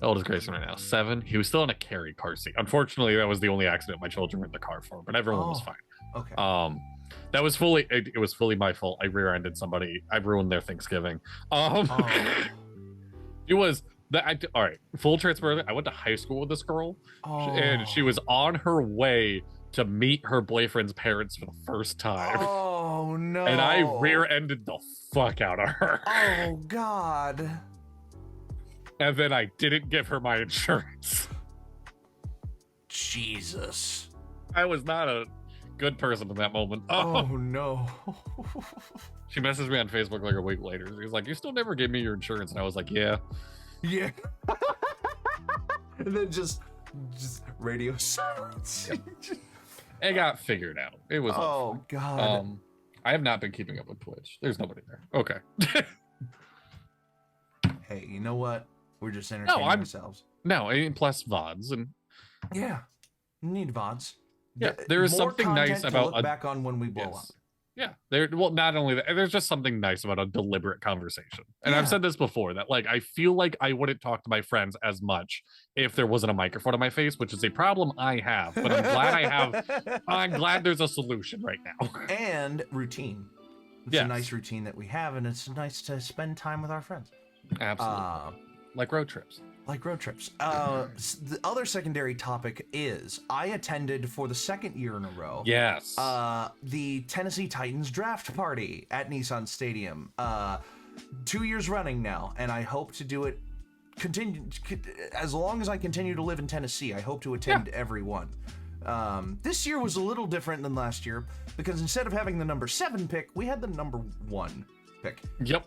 how old is Grayson right now? 7. He was still in a carry car seat. Unfortunately, that was the only accident my children were in the car for, but everyone was fine. Okay. That was it was fully my fault. I rear-ended somebody. I ruined their Thanksgiving. It was all right, full transparency. I went to high school with this girl, and she was on her way to meet her boyfriend's parents for the first time. Oh no. And I rear-ended the fuck out of her. Oh god. And then I didn't give her my insurance. Jesus. I was not a good person in that moment. Oh no. She messaged me on Facebook like a week later. She was like, you still never gave me your insurance. And I was like, yeah. Yeah. And then just radio silence. It got figured out. It was awful. God. I have not been keeping up with Twitch. There's nobody there. Okay. Hey, you know what? We're just entertaining ourselves. No, and plus VODs and yeah, need VODs. Yeah, there is something nice about look back on when we blow up. Yeah, not only that, there's just something nice about a deliberate conversation. And I've said this before, that like I feel like I wouldn't talk to my friends as much if there wasn't a microphone in my face, which is a problem I have. But I'm glad there's a solution right now. And routine. It's a nice routine that we have, and it's nice to spend time with our friends. Absolutely. Like road trips. The other secondary topic is I attended for the 2nd year in a row. Yes. The Tennessee Titans draft party at Nissan Stadium. 2 years running now, and I hope to do it. As long as I continue to live in Tennessee, I hope to attend every one. This year was a little different than last year because instead of having the number 7 pick, we had the number 1 pick. Yep.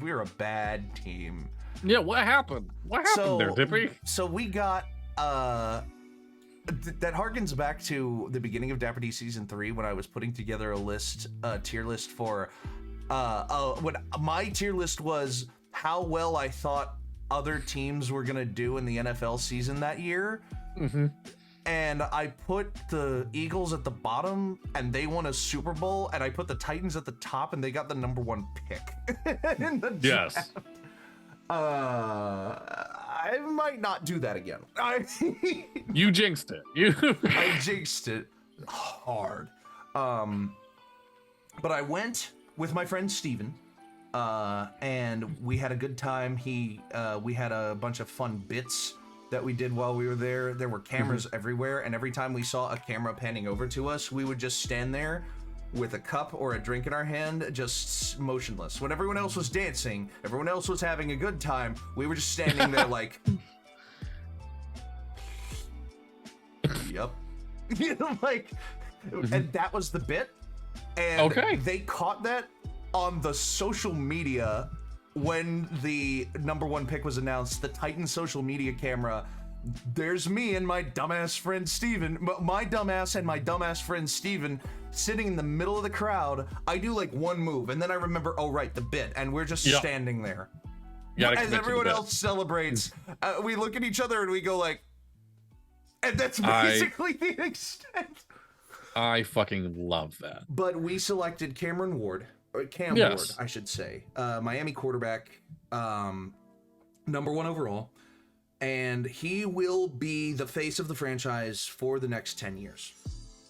We're a bad team. Yeah, what happened? What happened there, Dippy? So we got that harkens back to the beginning of Dapper D season 3 when I was putting together a tier list for when my tier list was how well I thought other teams were gonna do in the NFL season that year. And I put the Eagles at the bottom, and they won a Super Bowl, and I put the Titans at the top, and they got the number 1 pick in the draft. Yes. I might not do that again. You jinxed it. I jinxed it hard. But I went with my friend Steven, and we had a good time. We had a bunch of fun bits that we did while we were there. There were cameras everywhere, and every time we saw a camera panning over to us, we would just stand there with a cup or a drink in our hand, just motionless. When everyone else was dancing, everyone else was having a good time, we were just standing there like, yep. You know, like, and that was the bit. And they caught that on the social media when the #1 pick was announced. The Titans social media camera, there's me and my dumbass friend Steven, my dumbass and my dumbass friend Steven sitting in the middle of the crowd. I do like one move and then I remember, oh right, the bit, and we're just standing there. As everyone else celebrates, we look at each other and we go like, and that's basically the extent. I fucking love that. But we selected Cameron Ward, or Cam Ward, I should say, Miami quarterback, #1 overall, and he will be the face of the franchise for the next 10 years.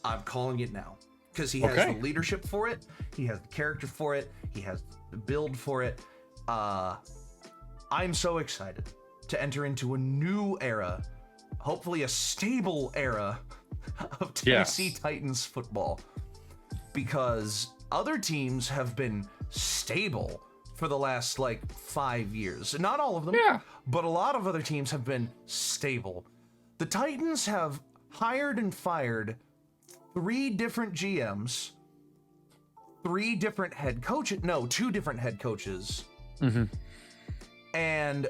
I'm calling it now because he has the leadership for it, he has the character for it, he has the build for it. I'm so excited to enter into a new era, hopefully a stable era of Tennessee Titans football, because other teams have been stable for the last like 5 years. Not all of them, but a lot of other teams have been stable. The Titans have hired and fired 3 different GMs, 3 different head coaches, no, 2 different head coaches, and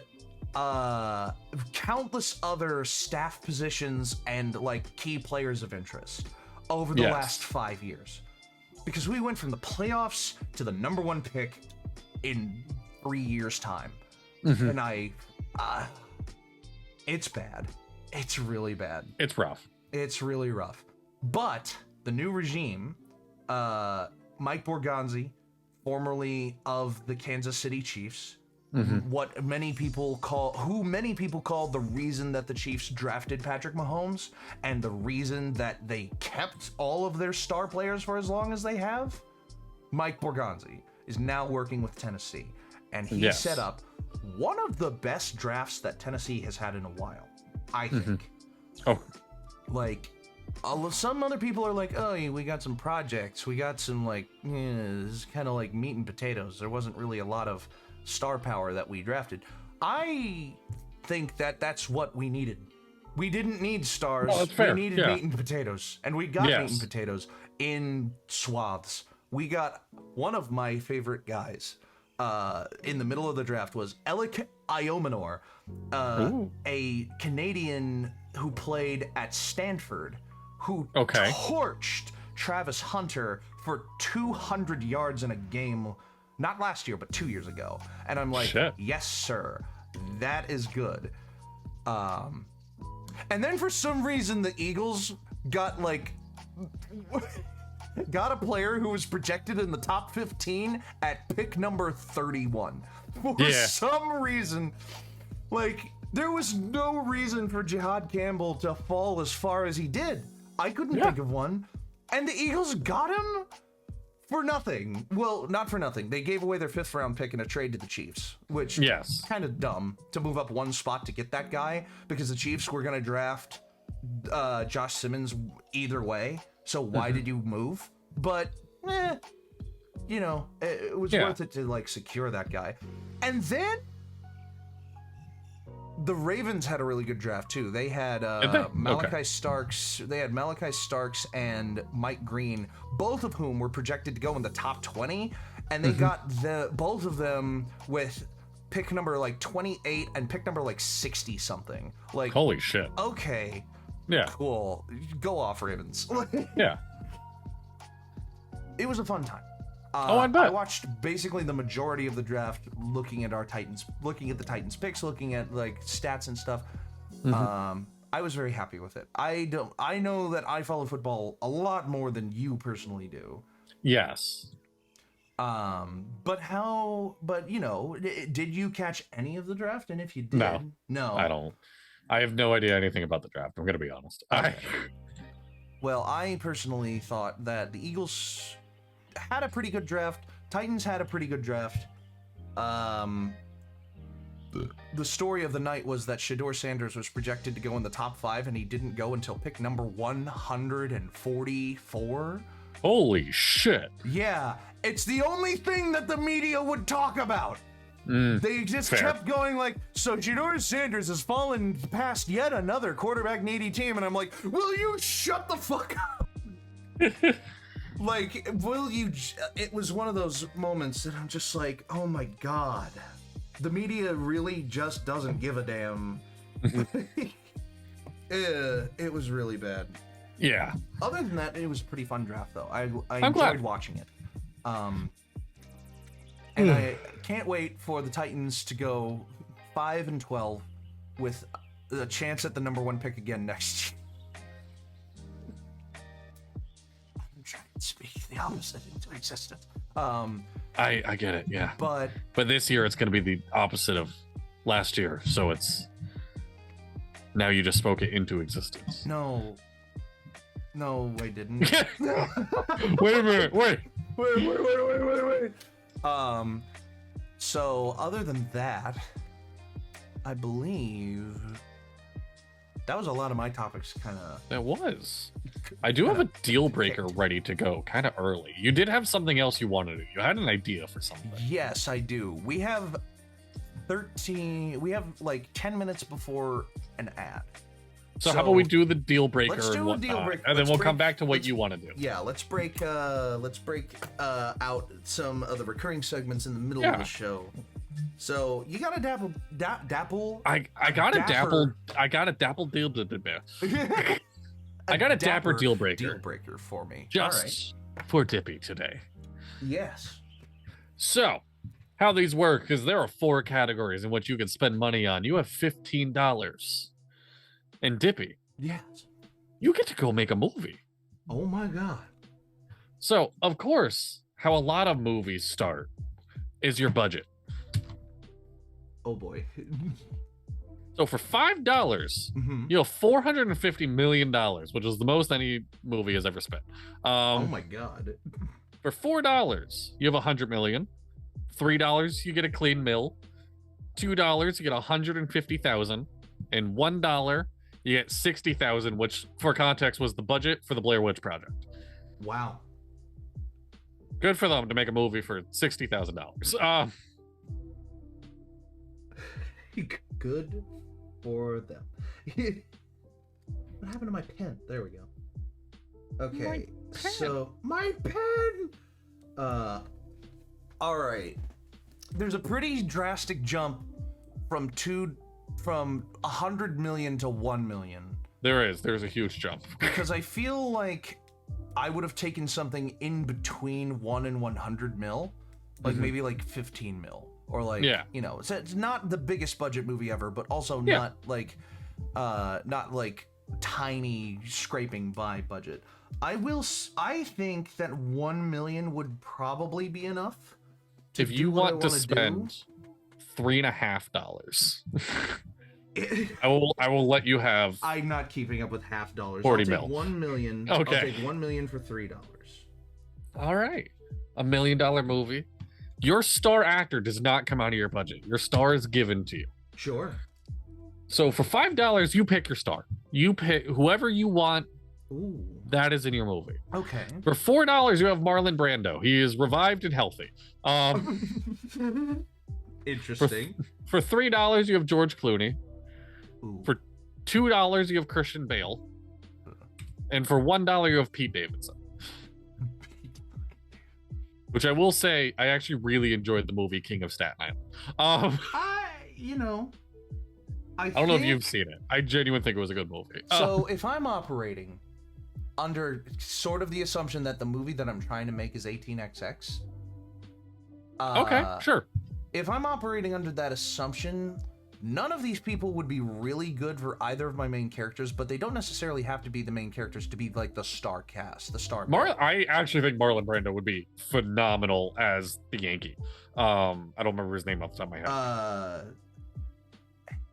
countless other staff positions and like key players of interest over the last 5 years, because we went from the playoffs to the #1 pick in 3 years time. And it's bad. It's really bad. It's rough. It's really rough. But the new regime, Mike Borgonzi, formerly of the Kansas City Chiefs, who many people call the reason that the Chiefs drafted Patrick Mahomes and the reason that they kept all of their star players for as long as they have. Mike Borgonzi is now working with Tennessee, and he set up one of the best drafts that Tennessee has had in a while, I think. Like, some other people are like, oh, we got some projects, we got some like, this is kind of like meat and potatoes. There wasn't really a lot of star power that we drafted. I think that that's what we needed. We didn't need stars. We needed meat and potatoes, and we got meat and potatoes in swaths. We got one of my favorite guys in the middle of the draft was Alec Iomanor, a Canadian who played at Stanford, who torched Travis Hunter for 200 yards in a game. Not last year, but 2 years ago. And I'm like, yes, sir. That is good. And then for some reason, the Eagles got a player who was projected in the top 15 at pick number 31. For some reason, there was no reason for Jihad Campbell to fall as far as he did. I couldn't think of one. And the Eagles got him for nothing. Well, not for nothing. They gave away their 5th round pick in a trade to the Chiefs, which kind of dumb to move up one spot to get that guy, because the Chiefs were going to draft Josh Simmons either way. So why did you move? But, it was worth it to secure that guy. And then the Ravens had a really good draft too. They had Malachi Starks. They had Malachi Starks and Mike Green, both of whom were projected to go in the top 20, and they got both of them with pick number 28 and pick number 60 something. Holy shit. Okay. Yeah. Cool. Go off, Ravens. It was a fun time. I bet. I watched basically the majority of the draft, looking at the Titans picks, looking at stats and stuff. I was very happy with it. I know that I follow football a lot more than you personally do. Yes. But did you catch any of the draft? And if you did, no, I don't. I have no idea anything about the draft. I'm gonna be honest. Okay. Well, I personally thought that the Eagles had a pretty good draft. Titans had a pretty good draft. The story of the night was that Shedeur Sanders was projected to go in the top 5, and he didn't go until pick number 144. Holy shit. Yeah, it's the only thing that the media would talk about. They just kept going so Shedeur Sanders has fallen past yet another quarterback needy team, and I'm like, will you shut the fuck up? Like, it was one of those moments that I'm just like, oh my god, the media really just doesn't give a damn. It was really bad. Yeah. Other than that, it was a pretty fun draft, though. I I'm enjoyed glad. watching it. And I can't wait for the Titans to go 5-12 with a chance at the #1 pick again next year. I'm trying to speak the opposite into existence. I get it, yeah. But this year it's going to be the opposite of last year, so it's now you just spoke it into existence. no, I didn't. Wait a minute, wait. So other than that, I believe that was a lot of my topics. Kind of. That was. I do have a deal breaker ready to go, kind of early. You did have something else you wanted to do. You had an idea for something. Yes, I do. We have 10 minutes before an ad. So how about we do the deal breaker let's do and a whatnot, deal breaker. and then we'll come back to what you want to do. Yeah, let's break out some of the recurring segments in the middle of the show. So you got a dapple. I got a dapple deal. I got a dapper deal breaker. Deal breaker for me. Just for Dippy today. Yes. So, how these work, because there are 4 categories in which you can spend money on. You have $15. And Dippy, yes, you get to go make a movie. Oh my god. So, of course, how a lot of movies start is your budget. Oh boy. So for $5, you have $450 million, which is the most any movie has ever spent. Oh my god. For $4, you have $100 million. $3, you get a clean mill. $2, you get $150,000, and $1, you get $60,000, which, for context, was the budget for the Blair Witch Project. Wow. Good for them to make a movie for $60,000. Good for them. What happened to my pen? There we go. Okay, so my pen. All right. There's a pretty drastic jump from 100 million to 1 million. There's a huge jump. Because I feel like I would have taken something in between 1 and 100 mil, like maybe like 15 mil, or like, you know, it's not the biggest budget movie ever, but also not like tiny scraping by budget. I think that 1 million would probably be enough. If you want to spend $3.50, I will let you have. I'm not keeping up with half dollars. 40 I'll take mil. 1 million. Okay. I'll take 1 million for $3. All right, $1 million movie. Your star actor does not come out of your budget. Your star is given to you. Sure. So for $5, you pick your star. You pick whoever you want. Ooh. That is in your movie. Okay. For $4, you have Marlon Brando. He is revived and healthy. Interesting. For $3, you have George Clooney. Ooh. For $2, you have Christian Bale. And for $1, you have Pete Davidson. Which I will say, I actually really enjoyed the movie King of Staten Island. I don't know if you've seen it. I genuinely think it was a good movie. So if I'm operating under sort of the assumption that the movie that I'm trying to make is 18XX. Okay, sure. If I'm operating under that assumption, none of these people would be really good for either of my main characters, but they don't necessarily have to be the main characters to be like the star cast, the star. I actually think Marlon Brando would be phenomenal as the Yankee. I don't remember his name off the top of my head.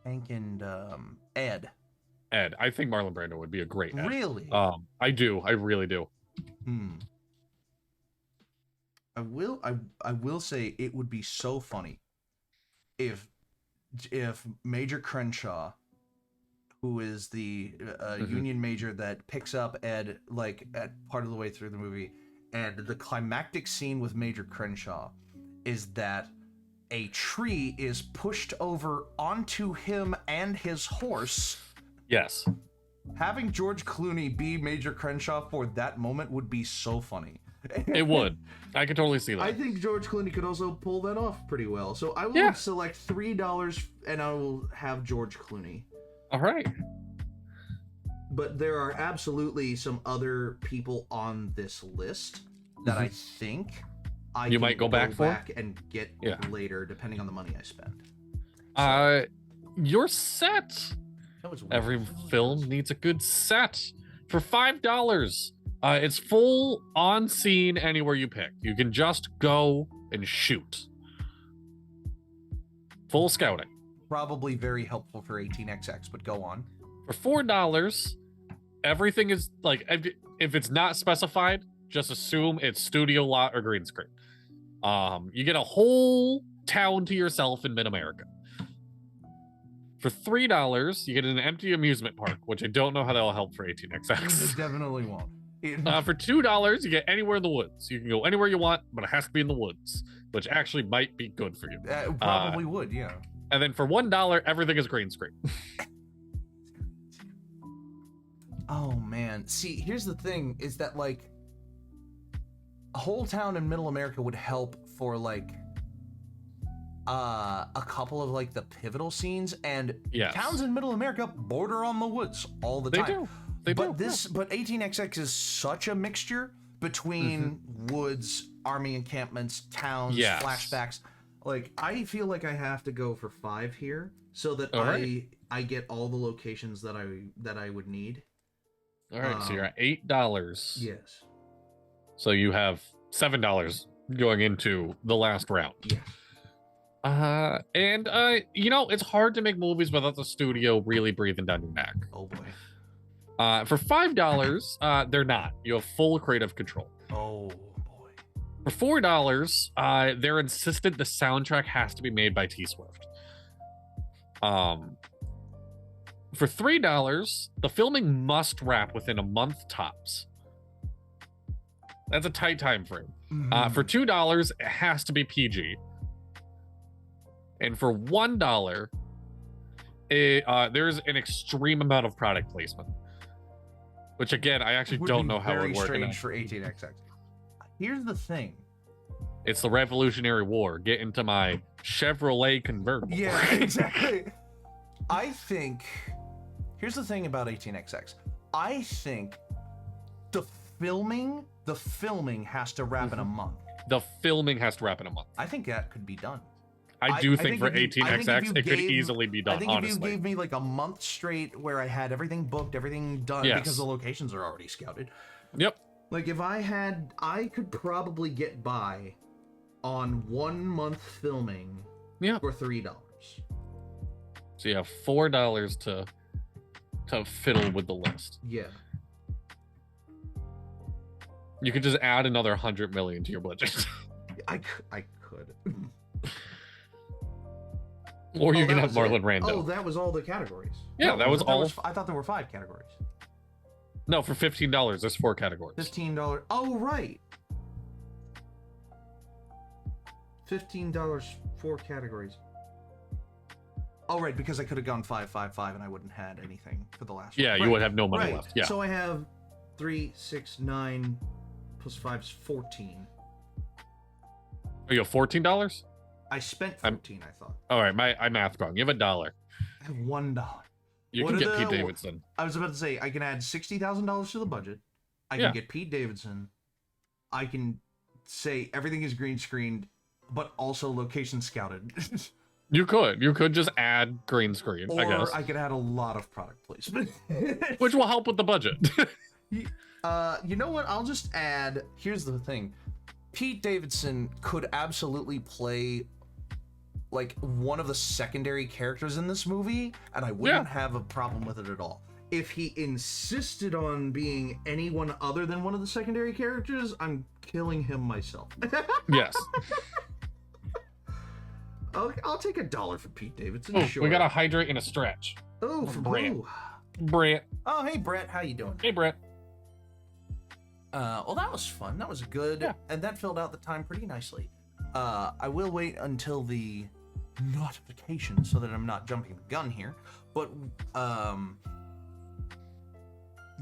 Hank and Ed. Ed. I think Marlon Brando would be a great Ed. Really? I do. I really do. I will say it would be so funny if Major Crenshaw, who is the Union major that picks up Ed like at part of the way through the movie, and the climactic scene with Major Crenshaw is that a tree is pushed over onto him and his horse. Yes. Having George Clooney be Major Crenshaw for that moment would be so funny. It would. I could totally see that. I think George Clooney could also pull that off pretty well. So I will select $3 and I will have George Clooney. All right. But there are absolutely some other people on this list that I think you might go back and get later, depending on the money I spend. So, your set. Every film needs a good set. For $5, it's full on scene anywhere you pick. You can just go and shoot. Full scouting. Probably very helpful for 18XX, but go on. For $4, everything is like, if it's not specified, just assume it's studio lot or green screen. You get a whole town to yourself in mid-America. For $3, you get an empty amusement park, which I don't know how that will help for 18XX. It definitely won't. For $2, you get anywhere in the woods. You can go anywhere you want, but it has to be in the woods, which actually might be good for you. Probably would, yeah. And then for $1, everything is green screen. Oh, man. See, here's the thing, is that, like, a whole town in Middle America would help for, like, a couple of, like, the pivotal scenes, and towns in Middle America border on the woods all the time. They do. But 18XX is such a mixture between woods, army encampments, towns, flashbacks. Like, I feel like I have to go for $5 here, so that I get all the locations that I would need. All right, so you're at $8. Yes. So you have $7 going into the last round. Yeah. You know, it's hard to make movies without the studio really breathing down your neck. Oh boy. For $5, they're not. You have full creative control. Oh boy. For $4, they're insistent the soundtrack has to be made by T Swift. For $3, the filming must wrap within a month tops. That's a tight time frame. For $2, it has to be PG. And for $1, there's an extreme amount of product placement. Which, again, I actually don't know how it would work. Very strange for 18XX. Here's the thing. It's the Revolutionary War. Get into my Chevrolet convertible. Yeah, exactly. I think... Here's the thing about 18XX. I think the filming has to wrap in a month. The filming has to wrap in a month. I think that could be done. I think for 18XX, it could easily be done, honestly. If you gave me like a month straight where I had everything booked, everything done, because the locations are already scouted. Yep. Like if I could probably get by on 1 month filming for $3. So you have $4 to fiddle with the list. Yeah. You could just add another 100 million to your budget. I could. Or you can have Marlon Brando. Oh, that was all the categories. Yeah, no, that was all. I thought there were 5 categories. No, for $15, there's 4 categories. $15. Oh, right. $15, 4 categories. Oh, right, because I could have gone 5, 5, 5, and I wouldn't have had anything for the last one. Yeah, you would have no money left. Yeah. So I have 3, 6, 9, plus 5 is 14. Oh, you have $14? I spent 14, I thought. All right, my math wrong. You have $1. I have $1. You can get Pete Davidson. I was about to say, I can add $60,000 to the budget. I can get Pete Davidson. I can say everything is green screened, but also location scouted. You could just add green screen, I guess. Or I could add a lot of product placement. Which will help with the budget. You know what? I'll just add, here's the thing. Pete Davidson could absolutely play like one of the secondary characters in this movie, and I wouldn't have a problem with it at all. If he insisted on being anyone other than one of the secondary characters, I'm killing him myself. Yes. I'll take $1 for Pete Davidson. Oh, sure. We got a hydrate and a stretch. Oh, for Brett. Blue. Brett. Oh, hey Brett, how you doing? Hey Brett. Well, that was fun. That was good, and that filled out the time pretty nicely. I will wait until the notification so that I'm not jumping the gun here. But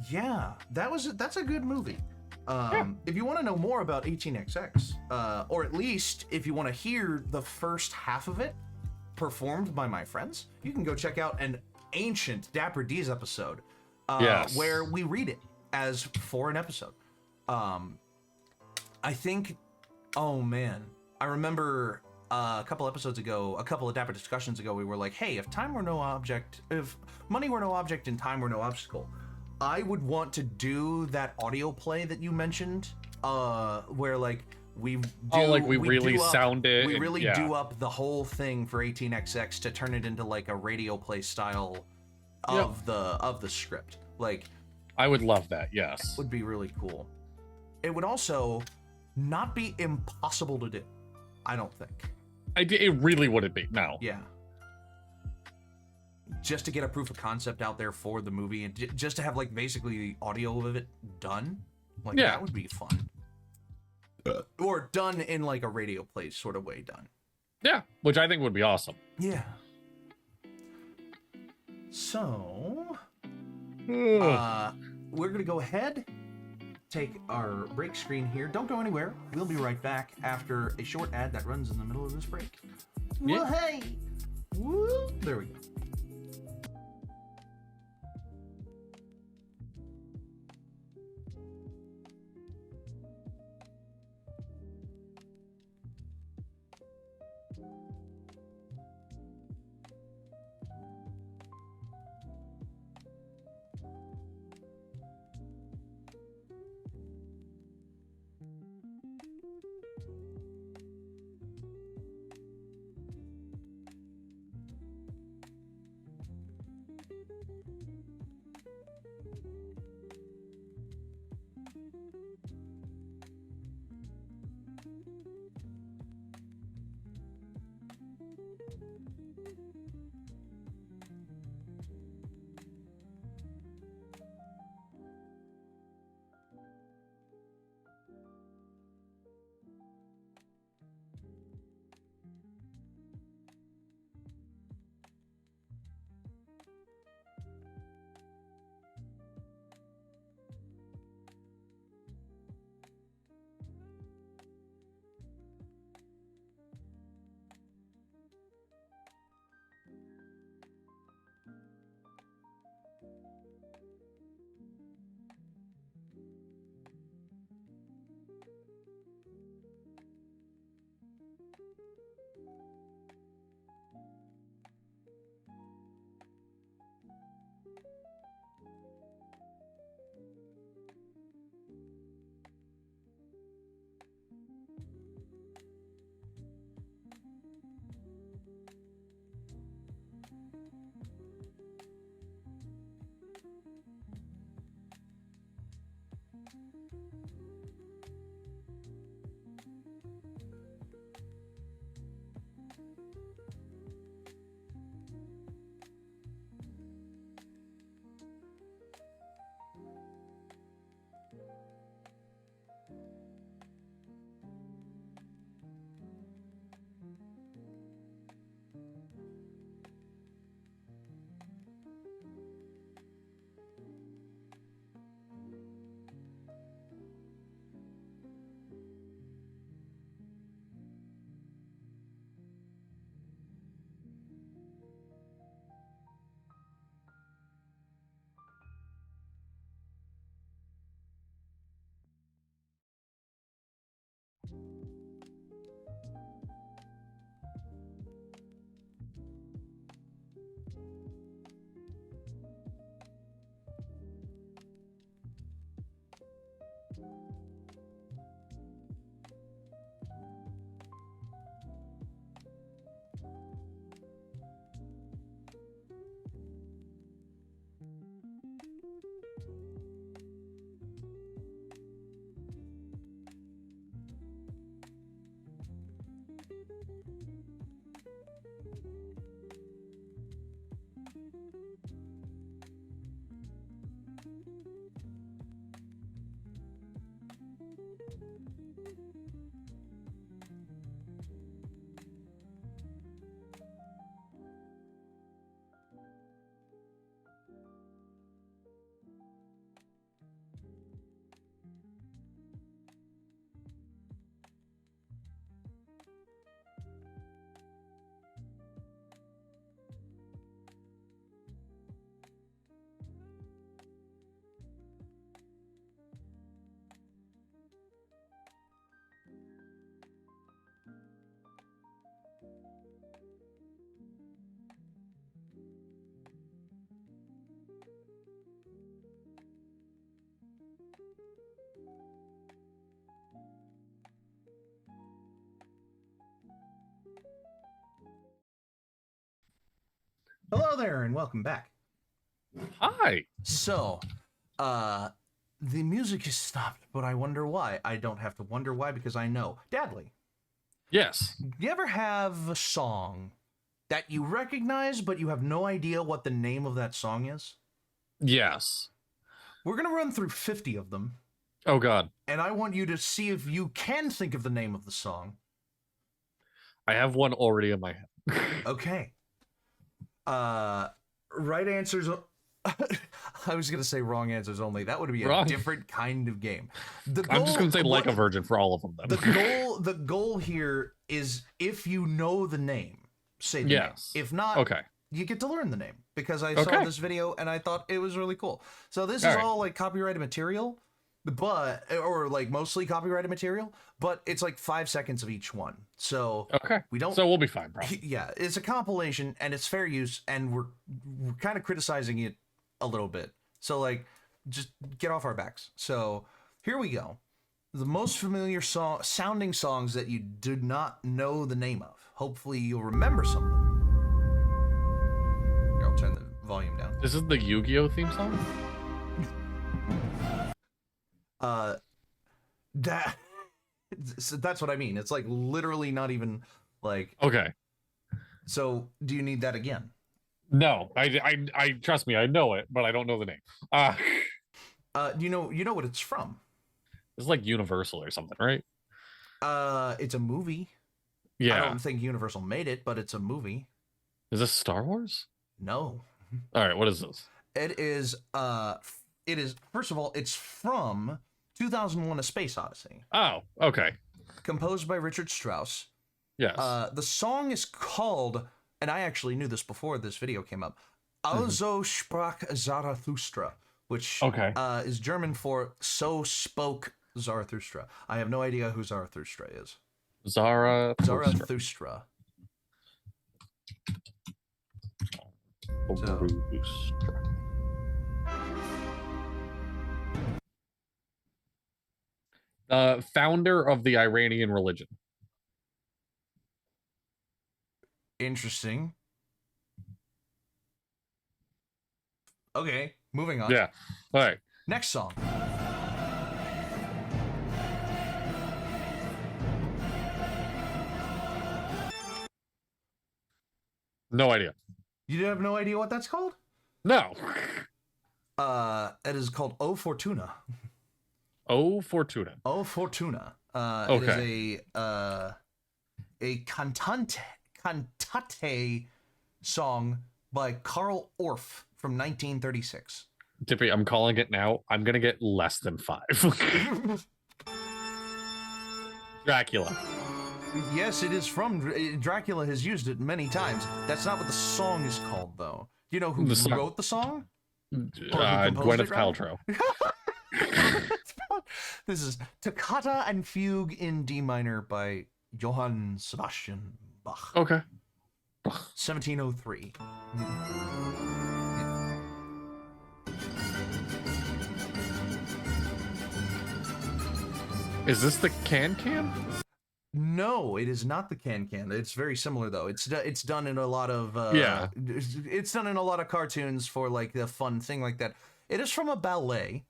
yeah, that's a good movie. If you want to know more about 18XX, or at least if you want to hear the first half of it performed by my friends, you can go check out an ancient Dapper D's episode, where we read it as for an episode. I think, oh man, I remember a couple episodes ago, a couple of Dapper discussions ago, we were like, hey, if money were no object and time were no obstacle, I would want to do that audio play that you mentioned, where like we really sound it. We really do up the whole thing for 18XX to turn it into like a radio play style of the script. Like, I would love that. Yes, would be really cool. It would also not be impossible to do, I don't think. It really wouldn't be. No. Yeah. Just to get a proof of concept out there for the movie, and just to have like basically the audio of it done, like that would be fun. Or done in like a radio play sort of way done. Yeah, which I think would be awesome. Yeah. So, we're gonna go ahead, take our break screen here. Don't go anywhere. We'll be right back after a short ad that runs in the middle of this break. Yeah. Well, hey! Woo! There we go. Hello there, and welcome back. Hi. So, the music has stopped, but I wonder why. I don't have to wonder why because I know. Dadley, Yes. you ever have a song that you recognize, but you have no idea what the name of that song is? Yes. We're gonna run through 50 of them, Oh God. and I want you to see if you can think of the name of the song. I have one already in my head. Okay. Right answers. I was gonna say wrong answers only. That would be a Wrong. different kind of game. I'm just gonna say like a virgin for all of them then. The goal here is if you know the name, say the name. If not, okay, you get to learn the name because I saw this video and I thought it was really cool. So this is all like copyrighted material, or like mostly copyrighted material, but it's like 5 seconds of each one. So we don't. So we'll be fine, probably. Yeah, it's a compilation and it's fair use, and we're kind of criticizing it a little bit. So like, just get off our backs. So here we go. The most familiar sounding songs that you do not know the name of. Hopefully you'll remember some of them. Here, I'll turn the volume down. This is the Yu-Gi-Oh theme song? That's what I mean. It's like literally not even like. Okay. So do you need that again? No, I trust me, I know it, but I don't know the name. You know what it's from? It's like Universal or something, right? It's a movie. Yeah. I don't think Universal made it, but it's a movie. Is this Star Wars? No. All right, what is this? It is first of all, it's from 2001: A Space Odyssey. Oh, okay. Composed by Richard Strauss. Yes. The song is called, and I actually knew this before this video came up, Also sprach Zarathustra, which is German for "so spoke Zarathustra." I have no idea who Zarathustra is. Zarathustra. Founder of the Iranian religion. Interesting. Okay, moving on. Yeah. All right. Next song. No idea. You have no idea what that's called? No. It is called O Fortuna. O Fortuna. O Fortuna. It is a cantate song by Karl Orff from 1936. Dippy, I'm calling it now. I'm gonna get less than 5. Dracula. Yes, it is from Dracula. Has used it many times. That's not what the song is called, though. Do you know who wrote the song? Gwyneth Paltrow. This is Toccata and Fugue in D minor by Johann Sebastian Bach. Okay. 1703. Is this the can? No, it is not the can. It's very similar though. It's done in a lot of It's done in a lot of cartoons for like the fun thing like that. It is from a ballet.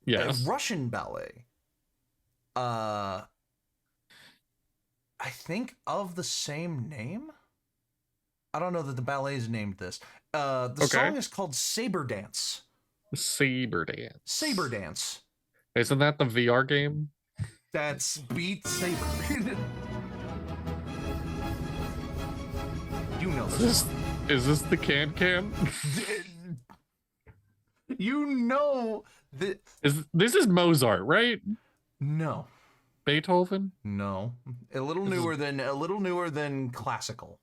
Yes. A Russian ballet. I think of the same name. I don't know that the ballet is named this. The song is called Saber Dance. Saber Dance. Saber Dance. Isn't that the VR game? That's Beat Saber. You know this. Is this the can? You know that. This is Mozart, right? No. Beethoven? No. A little newer than classical.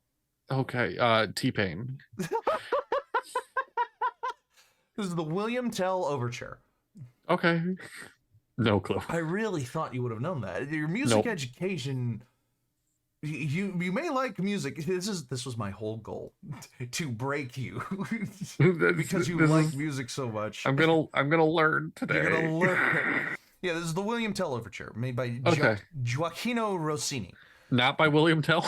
Okay. T-Pain. This is the William Tell Overture. Okay. No clue. I really thought you would have known that. Your music education. You may like music. This was my whole goal, to break you, because you like music so much. I'm gonna learn today. You're gonna learn. Yeah, this is the William Tell Overture, made by Gioacchino Rossini. Not by William Tell.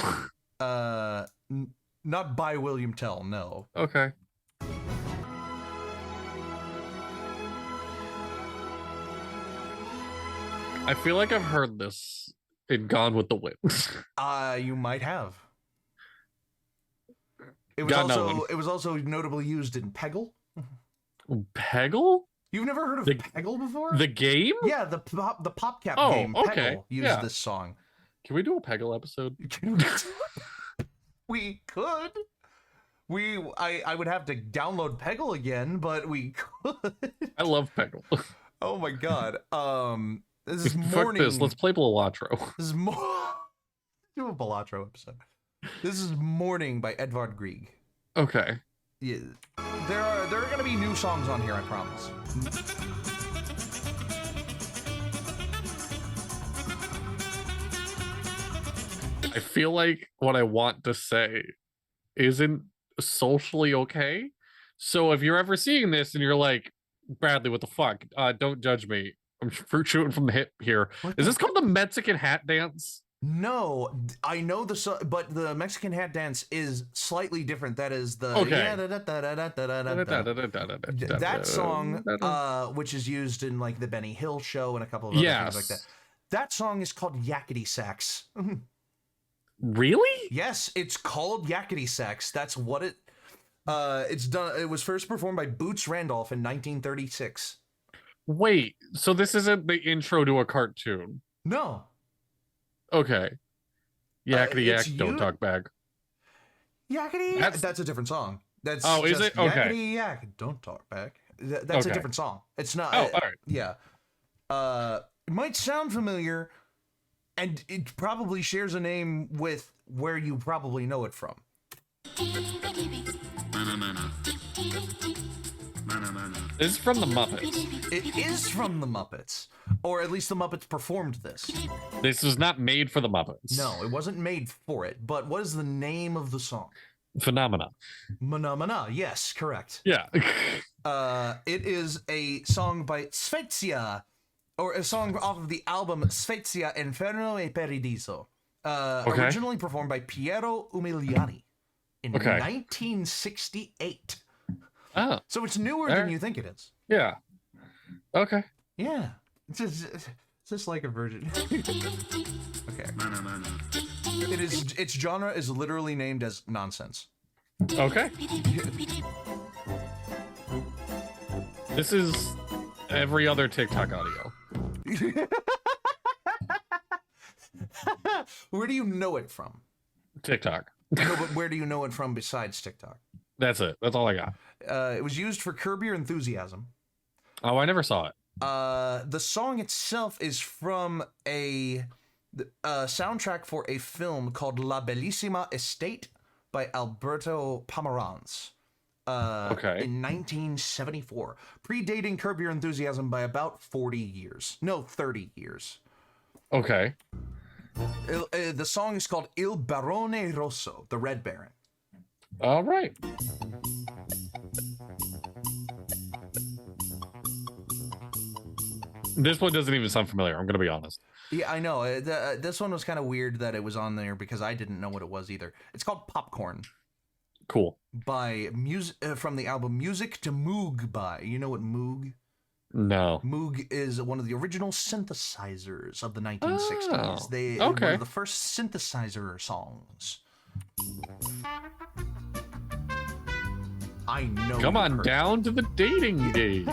Not by William Tell, no. Okay. I feel like I've heard this in Gone with the Wind. You might have. It was Got also no one. it was also notably used in Peggle. Peggle? You've never heard of Peggle before? The game? Yeah, the PopCap Oh, game okay. Peggle uses this song. Can we do a Peggle episode? We could. I would have to download Peggle again, but we could. I love Peggle. Oh my god. This is Fuck morning. this. Let's play Balatro. This is do a Balatro episode. This is Morning by Edvard Grieg. Okay. Yeah, there are going to be new songs on here, I promise. I feel like what I want to say isn't socially okay. So if you're ever seeing this and you're like, Bradley, what the fuck? Don't judge me. I'm shooting from the hip here. Is this called the Mexican hat dance? No, I know but the Mexican hat dance is slightly different. That is the that song, which is used in like the Benny Hill Show and a couple of other things like that. That song is called Yakety Sax. Really? Yes, it's called Yakety Sax. That's what it's done. It was first performed by Boots Randolph in 1936. Wait, so this isn't the intro to a cartoon? No. Okay. Yakety yak, don't talk back. Yakety, that's a different song. That's is it? Okay. Yakety yak, don't talk back. That's a different song. It's not. Oh, all right. Yeah. It might sound familiar, and it probably shares a name with where you probably know it from. This is from the Muppets. It is from the Muppets, or at least the Muppets performed this. This was not made for the Muppets. No, it wasn't made for it. But what is the name of the song? Phenomena. Phenomena. Yes, correct. Yeah. It is a song by Svezia, or a song off of the album Svezia Inferno e Paradiso. Originally performed by Piero Umiliani in 1968. Oh. So it's newer than you think it is. Yeah. Okay. Yeah. It's just like a version. Okay. Its genre is literally named as nonsense. Okay. This is every other TikTok audio. Where do you know it from? TikTok. No, but where do you know it from besides TikTok? That's it. That's all I got. It was used for Curb Your Enthusiasm. Oh, I never saw it. The song itself is from a soundtrack for a film called La Bellissima Estate by Alberto Pomeranz. In 1974, predating Curb Your Enthusiasm by about 40 years. No, 30 years. Okay. The song is called Il Barone Rosso, the Red Baron. All right. This one doesn't even sound familiar. I'm going to be honest. Yeah, I know. This one was kind of weird that it was on there because I didn't know what it was either. It's called Popcorn. Cool. By from the album Music to Moog by. You know what Moog? No. Moog is one of the original synthesizers of the 1960s. Oh, They one of the first synthesizer songs. I know. Come on down to the dating game.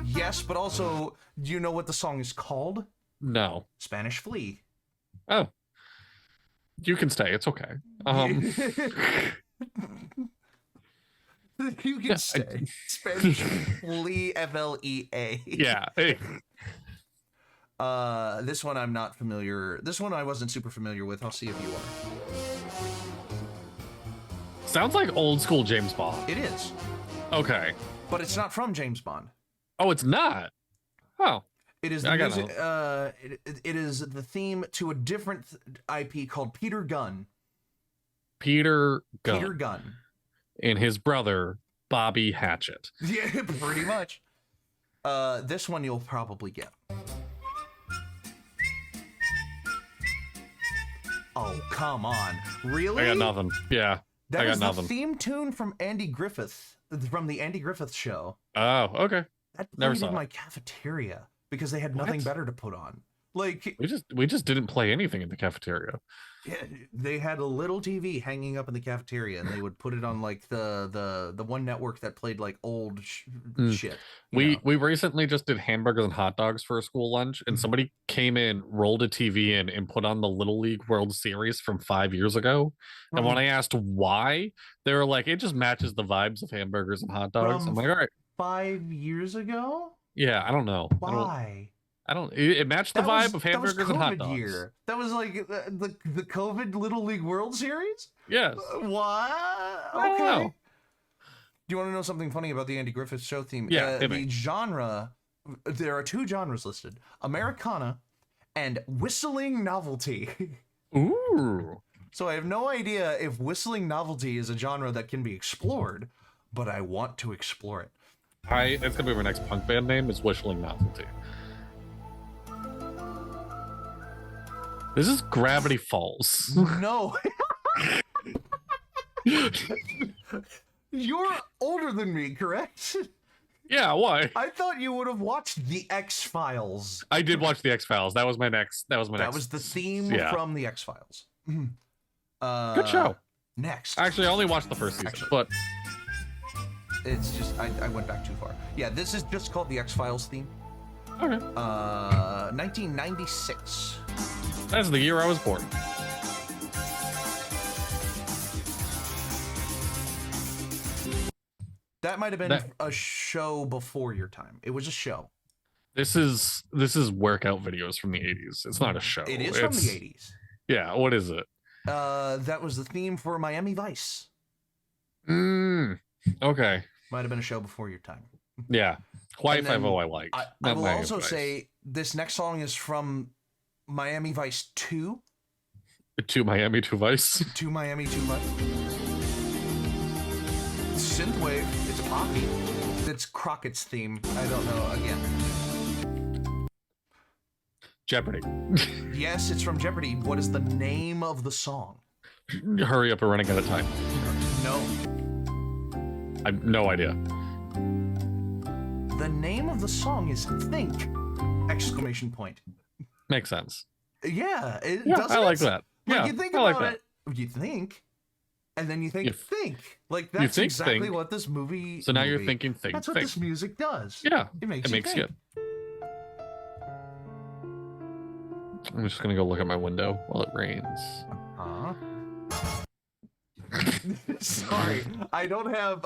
Yes, but also, do you know what the song is called? No. Spanish Flea. Oh. You can stay. It's okay. You can stay. Spanish Flea, F-L-E-A. Yeah. This one I'm not familiar. This one I wasn't super familiar with. I'll see if you are. Sounds like old school James Bond. It is. Okay. But it's not from James Bond. Oh, it's not? Oh. It is the music, it is the theme to a different IP called Peter Gunn. Peter Gunn. Peter Gunn. And his brother, Bobby Hatchet. Yeah, pretty much. This one you'll probably get. Oh, come on. Really? I got nothing. Yeah. That got is the nothing. theme tune from the Andy Griffith show. Oh, okay. That Never played saw in it. my cafeteria because they had nothing What? better to put on. Like, We just didn't play anything in the cafeteria. yeah, they had a little TV hanging up in the cafeteria, and they would put it on like the one network that played like old shit. We recently just did hamburgers and hot dogs for a school lunch, and somebody came in, rolled a TV in, and put on the Little League World Series from 5 years ago. And when I asked why, they were like, "It just matches the vibes of hamburgers and hot dogs." I'm like, "All right." 5 years ago? Yeah, I don't know. Why? I don't. It matched the vibe of hamburgers and hot dogs. Year. That was like the COVID Little League World Series. Yes. What? I don't know. Do you want to know something funny about the Andy Griffith Show theme? Yeah. The genre. There are 2 genres listed: Americana and whistling novelty. Ooh. So I have no idea if whistling novelty is a genre that can be explored, but I want to explore it. That's gonna be my next punk band name, is Whistling Novelty. This is Gravity Falls. No. You're older than me, correct? Yeah, why? I thought you would have watched The X-Files. I did watch The X-Files. That was my next. That was the theme from The X-Files. Good show. Next. Actually, I only watched the first season, but it's just I went back too far. Yeah, this is just called The X-Files theme. Okay. 1996. That's the year I was born. That might have been a show before your time. It was a show. This is workout videos from the 80s. It's not a show. It is from the 80s. Yeah, what is it? That was the theme for Miami Vice. Okay. Might have been a show before your time. Yeah. Hawaii Five-0 I liked. I will also say this next song is from Miami Vice 2. To Miami to Vice. To Miami 2 Vice. Synthwave. It's a poppy. It's Crockett's theme. I don't know. Again. Jeopardy. Yes, it's from Jeopardy. What is the name of the song? Hurry up, we're running out of time. No. I have no idea. The name of the song is Think! Exclamation point. Makes sense. Yeah, I like that. Like, you think about it, you think, and then you think, Like, that's exactly what this movie... So now you're thinking, That's what this music does. Yeah. It makes you think. I'm just gonna go look at my window while it rains. Sorry, I don't have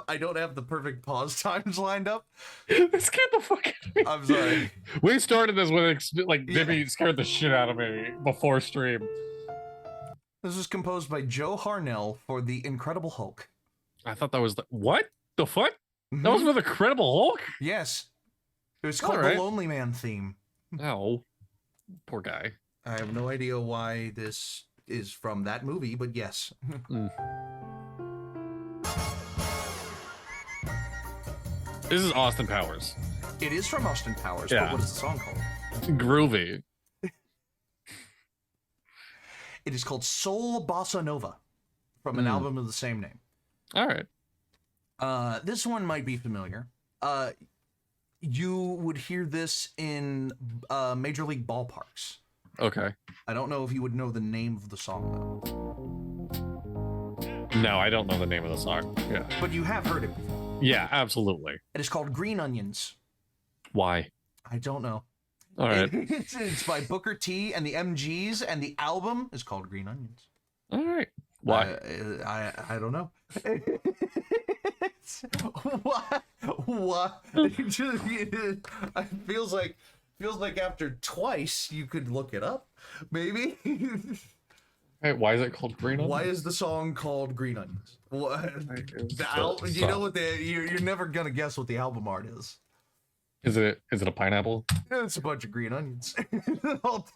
the perfect pause times lined up. This scared the fuck out of me. I'm sorry. We started this with Dibby scared the shit out of me before stream. This was composed by Joe Harnell for The Incredible Hulk. I thought that was what the fuck? That was for The Incredible Hulk? Yes. It was called the Lonely Man theme. Oh, poor guy. I have no idea why this is from that movie, but yes. This is Austin Powers. It is from Austin Powers, but what is the song called? Groovy. It is called Soul Bossa Nova from an album of the same name. All right. This one might be familiar. You would hear this in Major League ballparks. Okay. I don't know if you would know the name of the song, though. No, I don't know the name of the song. Yeah. But you have heard it before. Yeah, absolutely. It is called Green Onions. Why? I don't know. All right. It's by Booker T and the MGs, and the album is called Green Onions. All right. Why? I don't know. What? It feels like after twice you could look it up, maybe. Hey, why is it called Green Onions? Why is the song called Green Onions? What? You know what you're never gonna guess what the album art is. Is it a pineapple? It's a bunch of green onions, all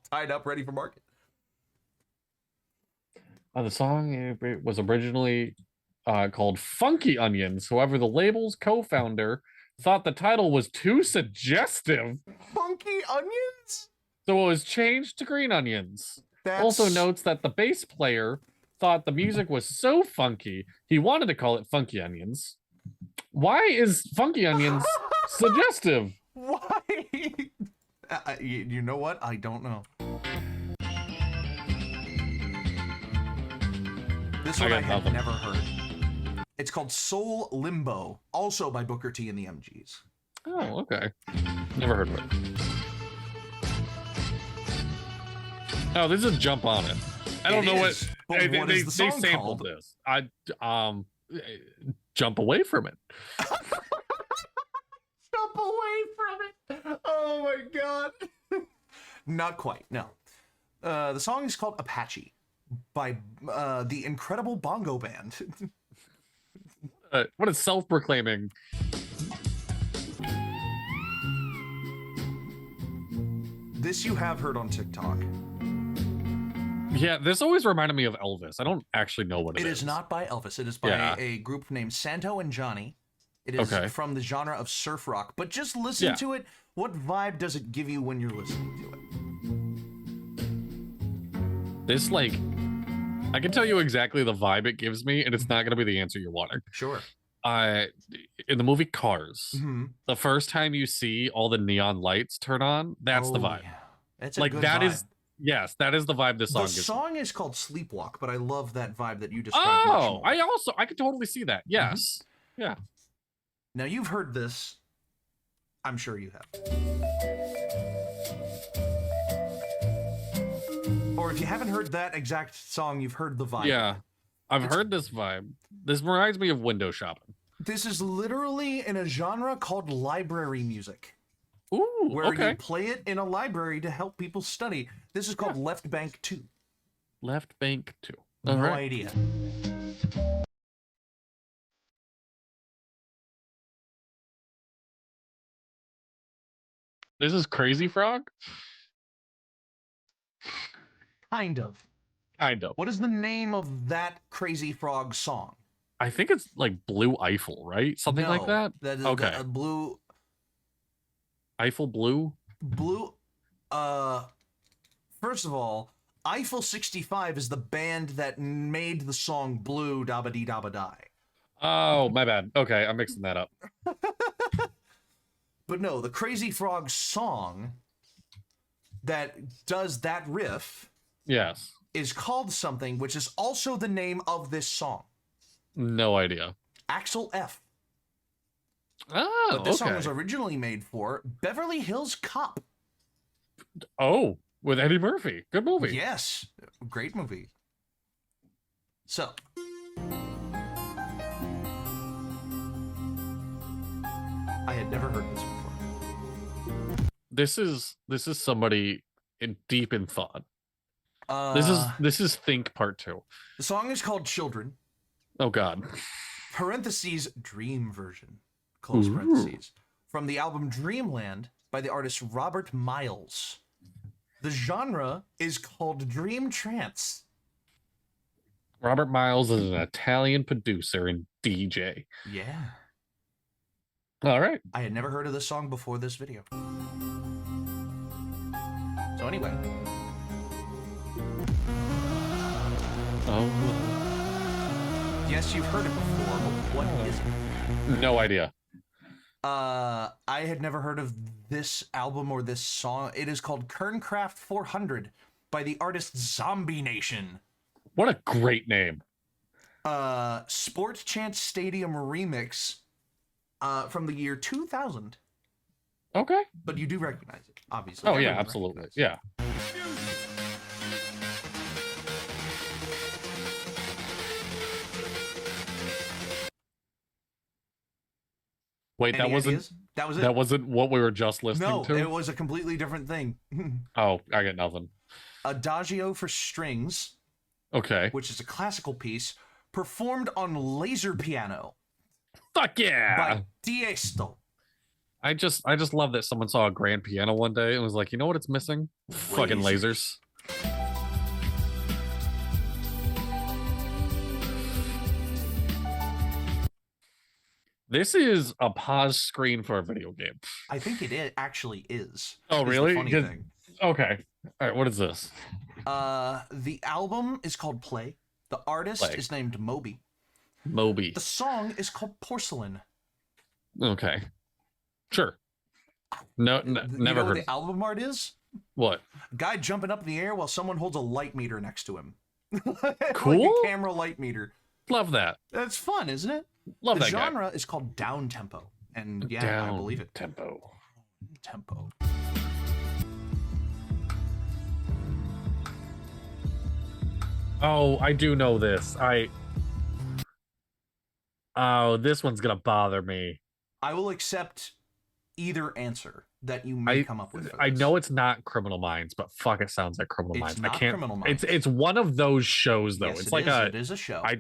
tied up, ready for market. The song it was originally called Funky Onions. However, the label's co-founder thought the title was too suggestive. Funky Onions? So it was changed to Green Onions. Also notes that the bass player thought the music was so funky, he wanted to call it Funky Onions. Why is Funky Onions suggestive? Why? You know what? I don't know. This one I had never heard. It's called Soul Limbo, also by Booker T and the MGs. Oh, okay. Never heard of it. Oh, this is Jump On It. I don't know what. They sampled called? this. Jump away from it. Jump away from it. Oh my god. Not quite. No. The song is called Apache by the Incredible Bongo Band. What is self-proclaiming? This you have heard on TikTok. Yeah, this always reminded me of Elvis. I don't actually know what it is. It is not by Elvis. It is by a group named Santo and Johnny. It is from the genre of surf rock. But just listen to it. What vibe does it give you when you're listening to it? This, like, I can tell you exactly the vibe it gives me, and it's not going to be the answer you're wanting. Sure. In the movie Cars, the first time you see all the neon lights turn on, that's the vibe. Yeah. It's a like good that vibe. is yes, that is the vibe this song gives. The song is called Sleepwalk, but I love that vibe that you described. Oh, I could totally see that. Yes. Yeah. Now you've heard this. I'm sure you have. Or if you haven't heard that exact song, you've heard the vibe. Yeah. I've heard this vibe. This reminds me of window shopping. This is literally in a genre called library music. Ooh, where you play it in a library to help people study. This is called Left Bank 2. Left Bank 2. No idea. This is Crazy Frog? Kind of. Kind of. What is the name of that Crazy Frog song? I think it's like Blue Eiffel, right? Something like that? That is okay. Blue... Eiffel Blue? Blue... First of all, Eiffel 65 is the band that made the song Blue Dabba Dee Dabba Die. Oh, my bad. Okay, I'm mixing that up. But no, the Crazy Frog song that does that riff is called something, which is also the name of this song. No idea. Axel F. Oh, but this song was originally made for Beverly Hills Cop. Oh, with Eddie Murphy. Good movie. Yes, great movie. So, I had never heard this before. This is somebody deep in thought. This is Think Part 2. The song is called Children. Oh God. Parentheses Dream version. Close parentheses. From the album Dreamland by the artist Robert Miles. The genre is called Dream Trance. Robert Miles is an Italian producer and DJ. Yeah. All right. I had never heard of this song before this video. So anyway. Oh. Yes, you've heard it before, but what is it? No idea. I had never heard of this album or this song. It is called Kerncraft 400 by the artist Zombie Nation. What a great name. Sports Chance Stadium remix from the year 2000. Okay. But you do recognize it, obviously. Oh, yeah, absolutely. Yeah. Wait, that wasn't that wasn't what we were just listening to? No, it was a completely different thing. Oh, I get nothing. Adagio for Strings. Okay. Which is a classical piece performed on laser piano. Fuck yeah! By Tiesto. I just love that someone saw a grand piano one day and was like, you know what it's missing? Fucking lasers. This is a pause screen for a video game. I think it actually is. Oh, really? Okay. All right, what is this? The album is called Play. The artist Like. is named Moby. Moby. The song is called Porcelain. Okay. Sure. No, You never know heard. what the album art is? What? A guy jumping up in the air while someone holds a light meter next to him. Cool. Like a camera light meter. Love that. That's fun, isn't it? Love the that guy. genre is called down tempo. And yeah, Down I believe it. tempo. Tempo. Oh, I do know this. Oh, this one's gonna bother me. I will accept either answer that you may come up with. I know it's not Criminal Minds, but fuck, it sounds like Criminal Minds. Not I can't. Criminal Minds. It's one of those shows though. Yes, it's like it is a show. I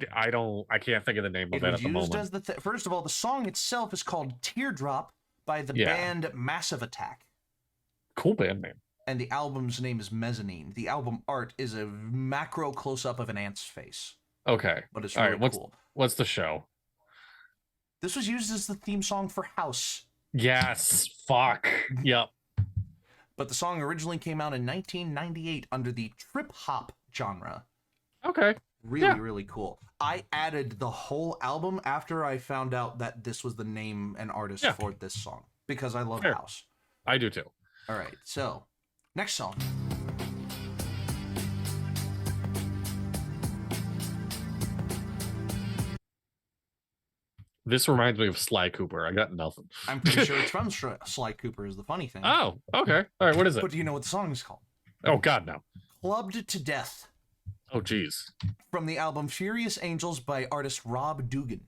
can't think of the name of it at the moment. As first of all, the song itself is called Teardrop by the band Massive Attack. Cool band name. And the album's name is Mezzanine. The album art is a macro close-up of an ant's face. Okay. But it's really cool. What's the show? This was used as the theme song for House. Yes. Fuck. Yep. But the song originally came out in 1998 under the trip-hop genre. Okay. Really cool. I added the whole album after I found out that this was the name and artist for this song. Because I love House. I do too. All right, so next song. This reminds me of Sly Cooper. I got nothing. I'm pretty sure it's from Sly Cooper is the funny thing. Oh, okay. All right, what is it? But do you know what the song is called? Oh, God, no. Clubbed to Death. Oh, geez. From the album Furious Angels by artist Rob Dugan.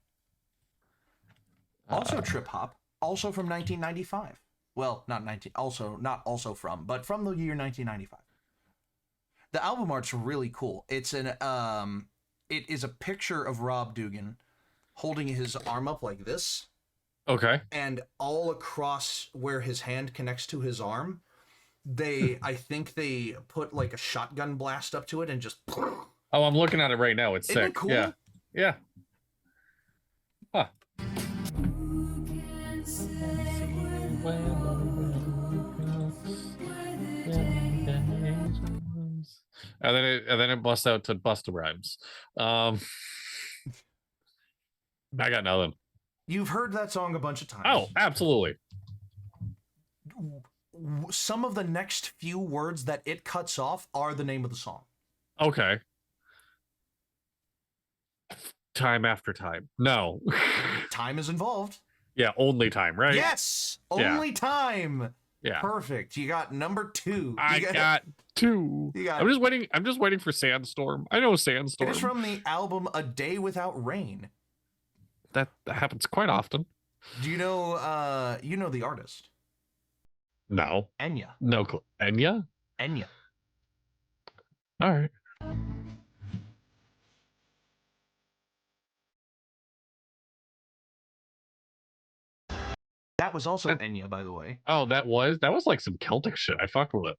Also trip hop. Also from 1995. Well, not also from, but from the year 1995. The album art's really cool. It's it is a picture of Rob Dugan holding his arm up like this. Okay. And all across where his hand connects to his arm, I think they put like a shotgun blast up to it and just. Oh, I'm looking at it right now. It's Isn't sick. it cool? Yeah. Yeah. Huh. And then it busts out to Busta Rhymes. I got nothing. You've heard that song a bunch of times. Oh, absolutely. Some of the next few words that it cuts off are the name of the song. Okay. Time after time. No. Time is involved. Yeah, only time, right? Yes! Only time. Yeah. Perfect. You got number 2. I got 2. I'm just waiting for Sandstorm. I know Sandstorm. It is from the album A Day Without Rain. That happens quite often. Do you know the artist? No. Enya. No clue. Enya? Enya. All right. That was also Enya, by the way. Oh, that was like some Celtic shit. I fucked with it.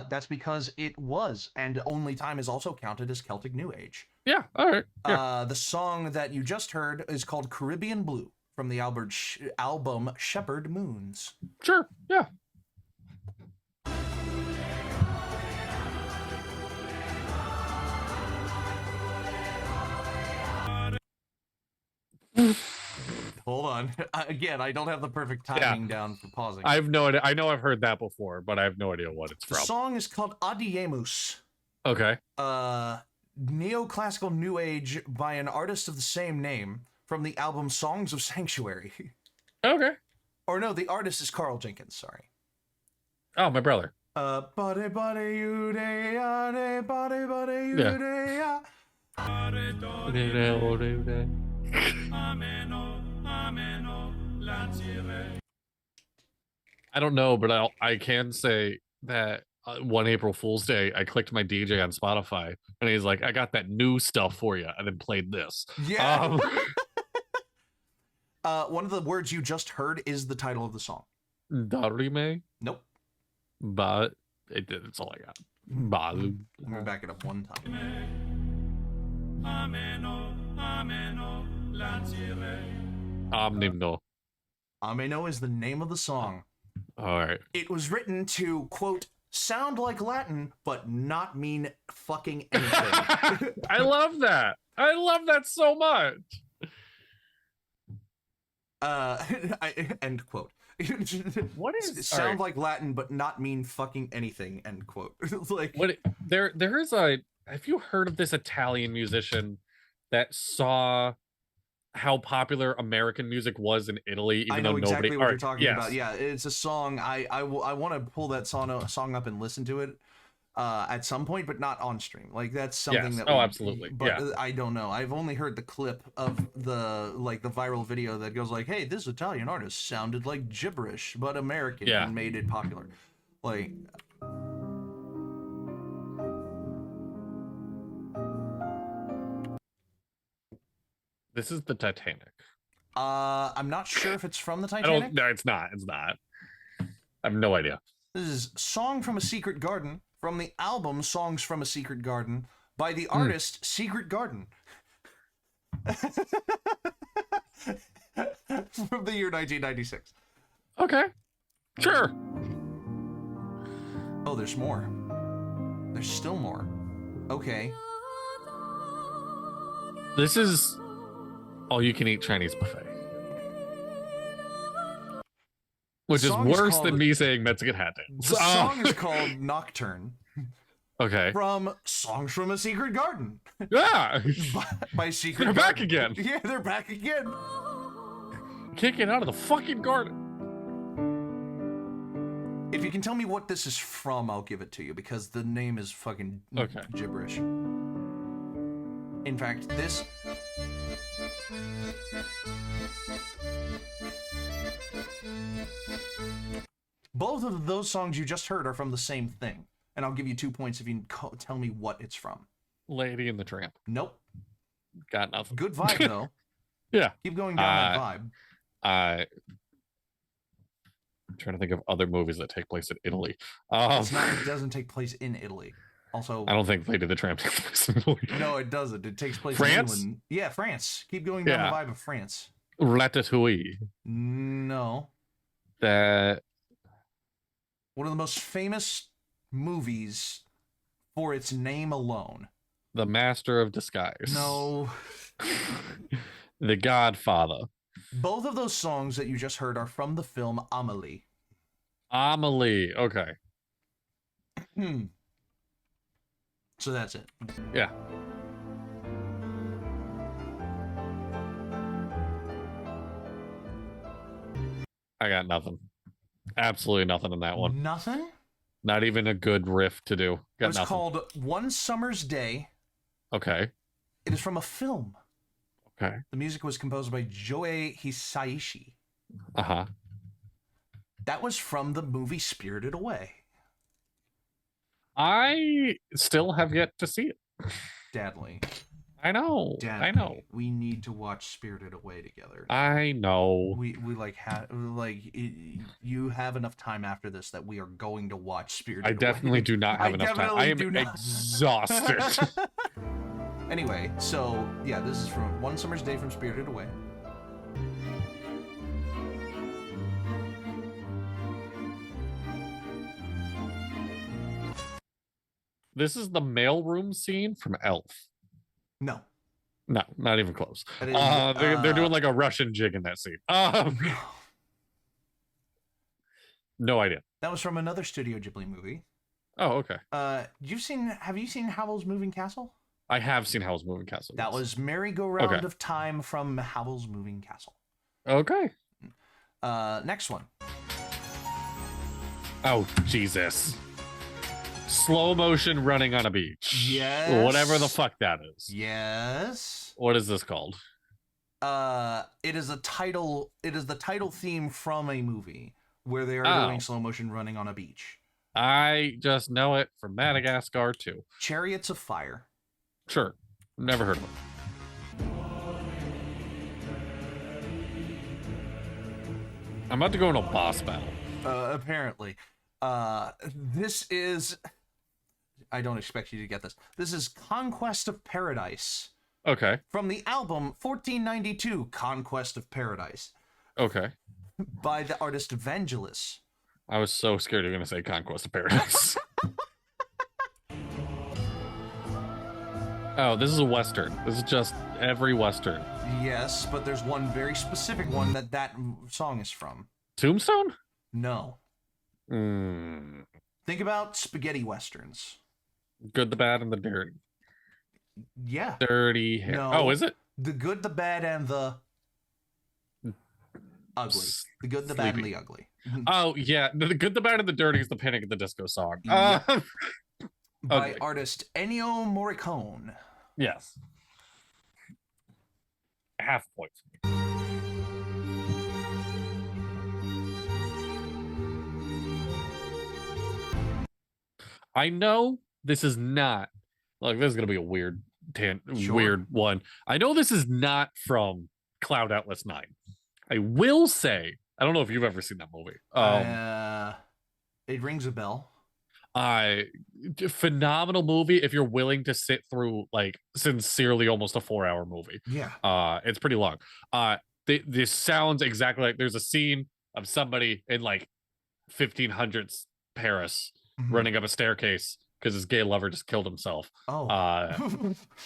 That's because it was, and Only Time is also counted as Celtic New Age. Yeah, all right. Yeah. The song that you just heard is called Caribbean Blue from the album Shepherd Moons. Sure, yeah. Hold on. Again, I don't have the perfect timing down for pausing. I have no idea. I know I've heard that before, but I have no idea what it's from. The song is called Adiemus. Okay. Neoclassical New Age by an artist of the same name from the album Songs of Sanctuary. Okay. Or no, the artist is Carl Jenkins, sorry. Oh, my brother. Body, body, you day, body, body, you day, I don't know, but I can say that one April Fool's Day, I clicked my DJ on Spotify, and he's like, "I got that new stuff for you," and then played this. Yeah. One of the words you just heard is the title of the song. Darime? Nope. But it's all I got. Balu. Let me back it up one time. Omnimno. Ameno is the name of the song. All right. It was written to, quote, sound like Latin, but not mean fucking anything. I love that. I love that so much. End quote. What is sound like Latin, but not mean fucking anything? End quote. Like what? There is a. Have you heard of this Italian musician that saw how popular American music was in Italy? Even I know though exactly nobody, what you're talking yes. about. Yeah, it's a song. I want to pull that song up and listen to it at some point, but not on stream. Like that's something that. Absolutely. But I don't know. I've only heard the clip of the viral video that goes like, "Hey, this Italian artist sounded like gibberish, but American and made it popular." Like. This is the Titanic. I'm not sure if it's from the Titanic. No, it's not. It's not. I have no idea. This is Song from a Secret Garden from the album Songs from a Secret Garden by the artist Secret Garden. From the year 1996. Okay. Sure. Oh, there's more. There's still more. Okay. This is all-you-can-eat Chinese buffet. Which is worse than me saying Mexican hat dance. The song is called Nocturne. Okay. From Songs from a Secret Garden. Yeah. by Secret They're Garden. back again. Yeah, they're back again. Can't get out of the fucking garden. If you can tell me what this is from, I'll give it to you, because the name is fucking gibberish. In fact, this... Both of those songs you just heard are from the same thing. And I'll give you 2 points if you can tell me what it's from. Lady and the Tramp. Nope. Got nothing. Good vibe, though. Yeah. Keep going down that vibe. I'm trying to think of other movies that take place in Italy. It doesn't take place in Italy. Also, I don't think Lady and the Tramp takes place in Italy. No, it doesn't. It takes place France? in England. Yeah, France. Keep going down the vibe of France. Ratatouille. No. That... One of the most famous movies for its name alone. The Master of Disguise. No. The Godfather. Both of those songs that you just heard are from the film Amelie. Amelie. Okay. So that's it. Yeah. I got nothing. Absolutely nothing in that one. Nothing? Not even a good riff to do. Got It was nothing. called One Summer's Day. Okay. It is from a film. Okay. The music was composed by Joe Hisaishi. Uh-huh. That was from the movie Spirited Away. I still have yet to see it. Dadley. I know. Dadley, I know. We need to watch Spirited Away together. I know. We you have enough time after this that we are going to watch Spirited Away. I definitely do not have enough time. I am exhausted. Anyway, so yeah, this is from One Summer's Day from Spirited Away. This is the mailroom scene from Elf. No. No, not even close. Is, they're doing like a Russian jig in that scene. No idea. That was from another Studio Ghibli movie. Oh, okay. Have you seen Howl's Moving Castle? I have seen Howl's Moving Castle. That was Merry-Go-Round of Time from Howl's Moving Castle. Okay. Next one. Oh, Jesus. Slow motion running on a beach. Yes. Whatever the fuck that is. Yes. What is this called? It is the title theme from a movie where they are doing slow motion running on a beach. I just know it from Madagascar too. Chariots of Fire. Sure. Never heard of it. I'm about to go in a boss battle. Apparently. This is... I don't expect you to get this. This is Conquest of Paradise. Okay. From the album 1492, Conquest of Paradise. Okay. By the artist Vangelis. I was so scared you were going to say Conquest of Paradise. Oh, this is a Western. This is just every Western. Yes, but there's one very specific one that song is from. Tombstone? No. Mm. Think about spaghetti westerns. Good, the Bad, and the Dirty. Yeah. Dirty Harry. No. Oh, is it? The Good, the Bad, and the Ugly. The Good, the Bad, and the Ugly. Oh, yeah. The Good, the Bad, and the Dirty is the Panic at the Disco song. Yep. By Ugly. artist Ennio Morricone. Yes. Half point. I know this is not, like, this is going to be a weird one. I know this is not from Cloud Atlas 9. I will say, I don't know if you've ever seen that movie. It rings a bell. Phenomenal movie if you're willing to sit through, like, sincerely almost a 4-hour movie. Yeah. It's pretty long. This sounds exactly like there's a scene of somebody in, like, 1500s Paris running up a staircase because his gay lover just killed himself. Oh.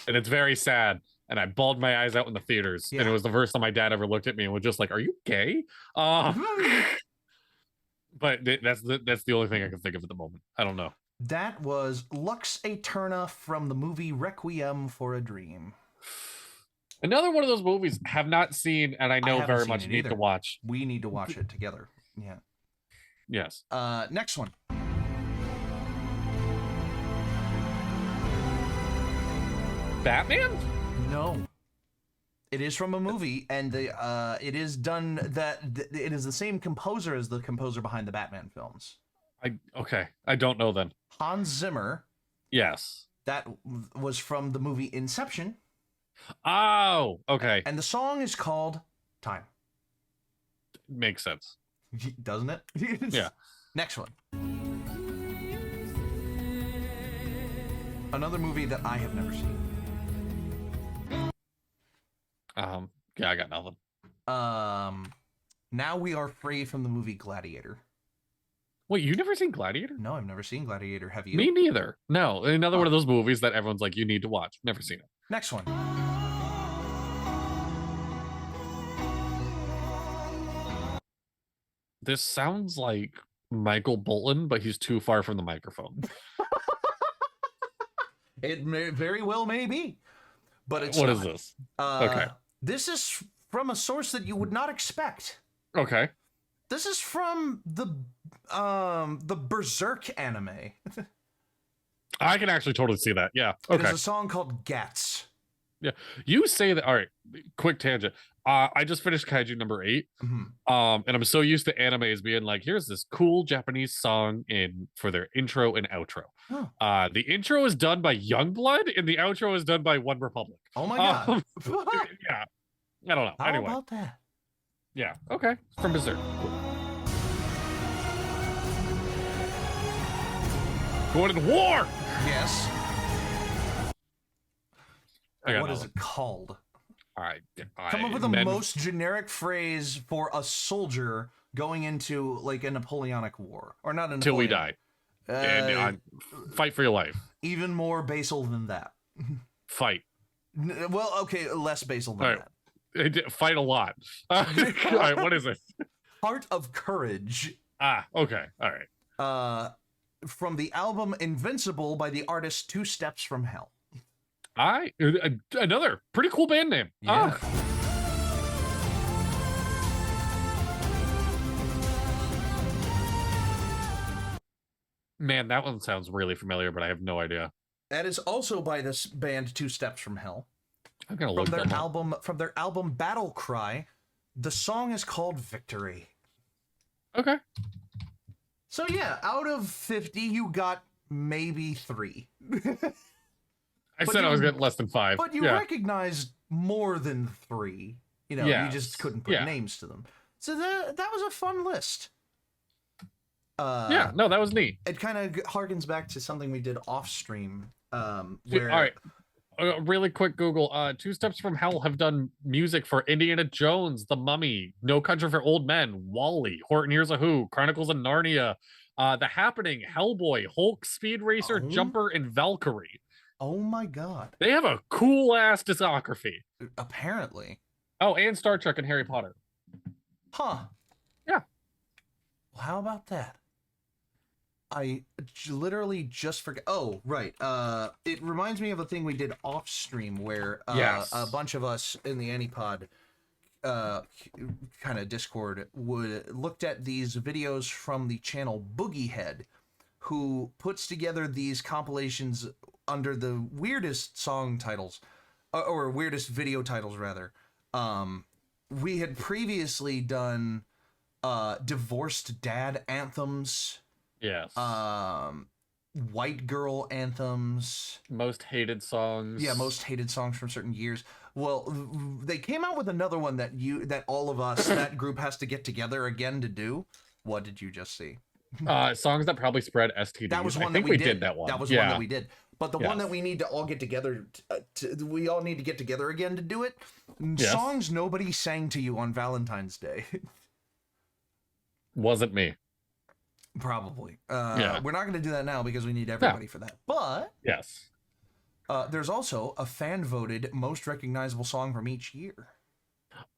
And it's very sad. And I bawled my eyes out in the theaters. Yeah. And it was the first time my dad ever looked at me and was just like, "Are you gay?" But that's the only thing I can think of at the moment. I don't know. That was Lux Aeterna from the movie Requiem for a Dream. Another one of those movies have not seen, and I know very much need to watch. We need to watch it together. Yeah. Yes. Next one. Batman? No. It is from a movie, and it is done that it is the same composer as the composer behind the Batman films. I don't know then. Hans Zimmer. Yes. That was from the movie Inception. Oh, okay. And the song is called Time. Makes sense. Doesn't it? Yeah. Next one. Another movie that I have never seen. Yeah, I got nothing. Now We Are Free from the movie Gladiator. Wait, you've never seen Gladiator? No, I've never seen Gladiator. Have you? Me neither. No, another one of those movies that everyone's like, you need to watch. Never seen it. Next one. This sounds like Michael Bolton, but he's too far from the microphone. It very well may be. But it's What is this? Okay. This is from a source that you would not expect. Okay. This is from the Berserk anime. I can actually totally see that. Yeah. Okay. There's a song called Gats. Yeah. You say that. All right. Quick tangent. I just finished Kaiju number 8. And I'm so used to animes being like, here's this cool Japanese song for their intro and outro. Huh. The intro is done by Youngblood and the outro is done by One Republic. Oh my god. Yeah. I don't know. How anyway. about that? Yeah. Okay. From Berserk. Cool. Going to war. Yes. What is it called? Come up with the most generic phrase for a soldier going into like a Napoleonic war, or not a Till we die. And fight for your life. Even more basal than that. Fight. Well, okay, less basal than that. Fight a lot. All right, what is it? Heart of Courage. Okay. All right. From the album Invincible by the artist Two Steps from Hell. Another pretty cool band name. Yeah. Man, that one sounds really familiar, but I have no idea. That is also by this band Two Steps from Hell. I'm gonna look them up. From their album Battle Cry. The song is called Victory. Okay. So yeah, out of 50, you got maybe 3. I said I was getting less than 5. But you recognized more than 3. You know, you just couldn't put names to them. So that was a fun list. Yeah, no, that was neat. It kind of harkens back to something we did off stream. All right. Really quick Google. Two Steps from Hell have done music for Indiana Jones, The Mummy, No Country for Old Men, Wall-E, Horton Hears a Who, Chronicles of Narnia, The Happening, Hellboy, Hulk, Speed Racer, Oh. Jumper, and Valkyrie. Oh my god. They have a cool ass discography. Apparently. Oh, and Star Trek and Harry Potter. Huh. Yeah. Well, how about that? I literally just forgot. Oh, right. It reminds me of a thing we did off stream where Yes. a bunch of us in the ANIpod kind of Discord looked at these videos from the channel Boogiehead, who puts together these compilations under the weirdest song titles, or weirdest video titles rather. We had previously done divorced dad anthems. Yes. White girl anthems. Most hated songs. Yeah, most hated songs from certain years. Well, they came out with another one that all of us, that group has to get together again to do. What did you just see? Songs that probably spread STDs. That was one I think that we did that one. That was one that we did. But the one that we need to all get together, we all need to get together again to do it. Yes. Songs nobody sang to you on Valentine's Day. Wasn't me. Probably. Yeah. We're not going to do that now because we need everybody for that. But yes, there's also a fan-voted most recognizable song from each year.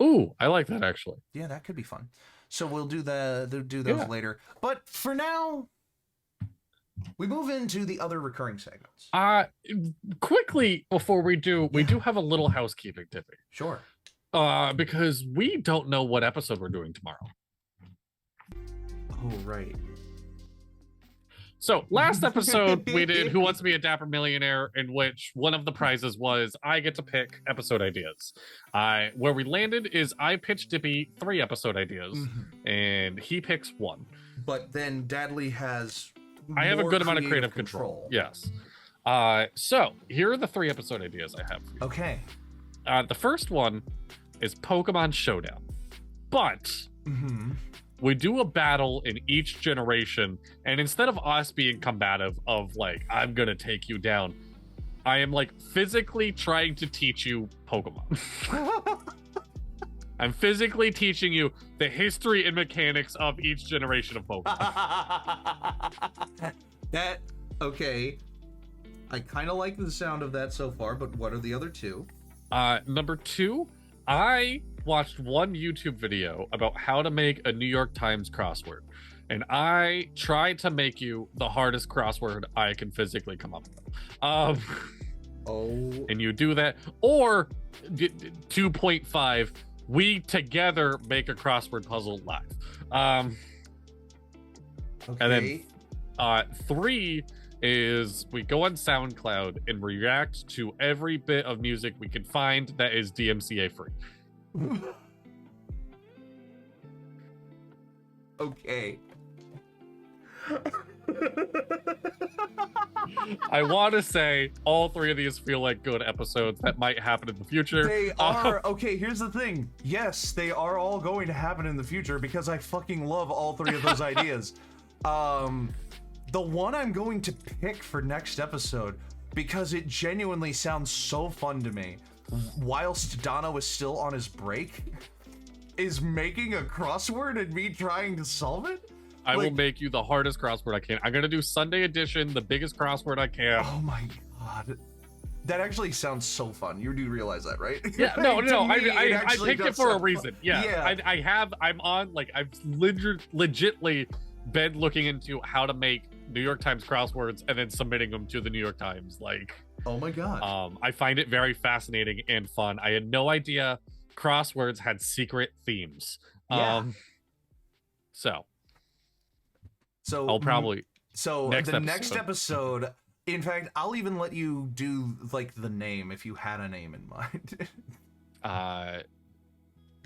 Ooh, I like that actually. Yeah, that could be fun. So we'll do those later. But for now, we move into the other recurring segments. Quickly before we do have a little housekeeping, Tippy. Sure. Because we don't know what episode we're doing tomorrow. Oh, right. So last episode we did Who Wants to Be a Dapper Millionaire, in which one of the prizes was I get to pick episode ideas. Where we landed is I pitched Dippy 3 episode ideas, and he picks 1. But then Dadley has I have a good amount of creative control. Yes. So here are the 3 episode ideas I have for you. Okay. The first one is Pokemon Showdown. But we do a battle in each generation, and instead of us being combative of like, I'm gonna take you down, I am like physically trying to teach you Pokemon. I'm physically teaching you the history and mechanics of each generation of Pokemon. Okay. I kind of like the sound of that so far, but what are the other 2? Number 2, I watched one YouTube video about how to make a New York Times crossword, and I tried to make you the hardest crossword I can physically come up with. And you do that, or 2.5, we together make a crossword puzzle live. Okay. And then 3 is we go on SoundCloud and react to every bit of music we can find that is DMCA free. Okay. I want to say all 3 of these feel like good episodes that might happen in the future. They are. Okay, here's the thing. Yes, they are all going to happen in the future because I fucking love all 3 of those ideas. The one I'm going to pick for next episode, because it genuinely sounds so fun to me, whilst Dono is still on his break, is making a crossword and me trying to solve it. I will make you the hardest crossword I can. I'm gonna do Sunday edition, the biggest crossword I can. Oh my god. That actually sounds so fun. You do realize that, right? Yeah, no. I picked it for a sound reason. fun. Yeah. I'm on, like, I've legitly been looking into how to make New York Times crosswords and then submitting them to the New York Times. Like, oh my god. I find it very fascinating and fun. I had no idea crosswords had secret themes. Yeah. So I'll probably next episode. In fact, I'll even let you do like the name if you had a name in mind.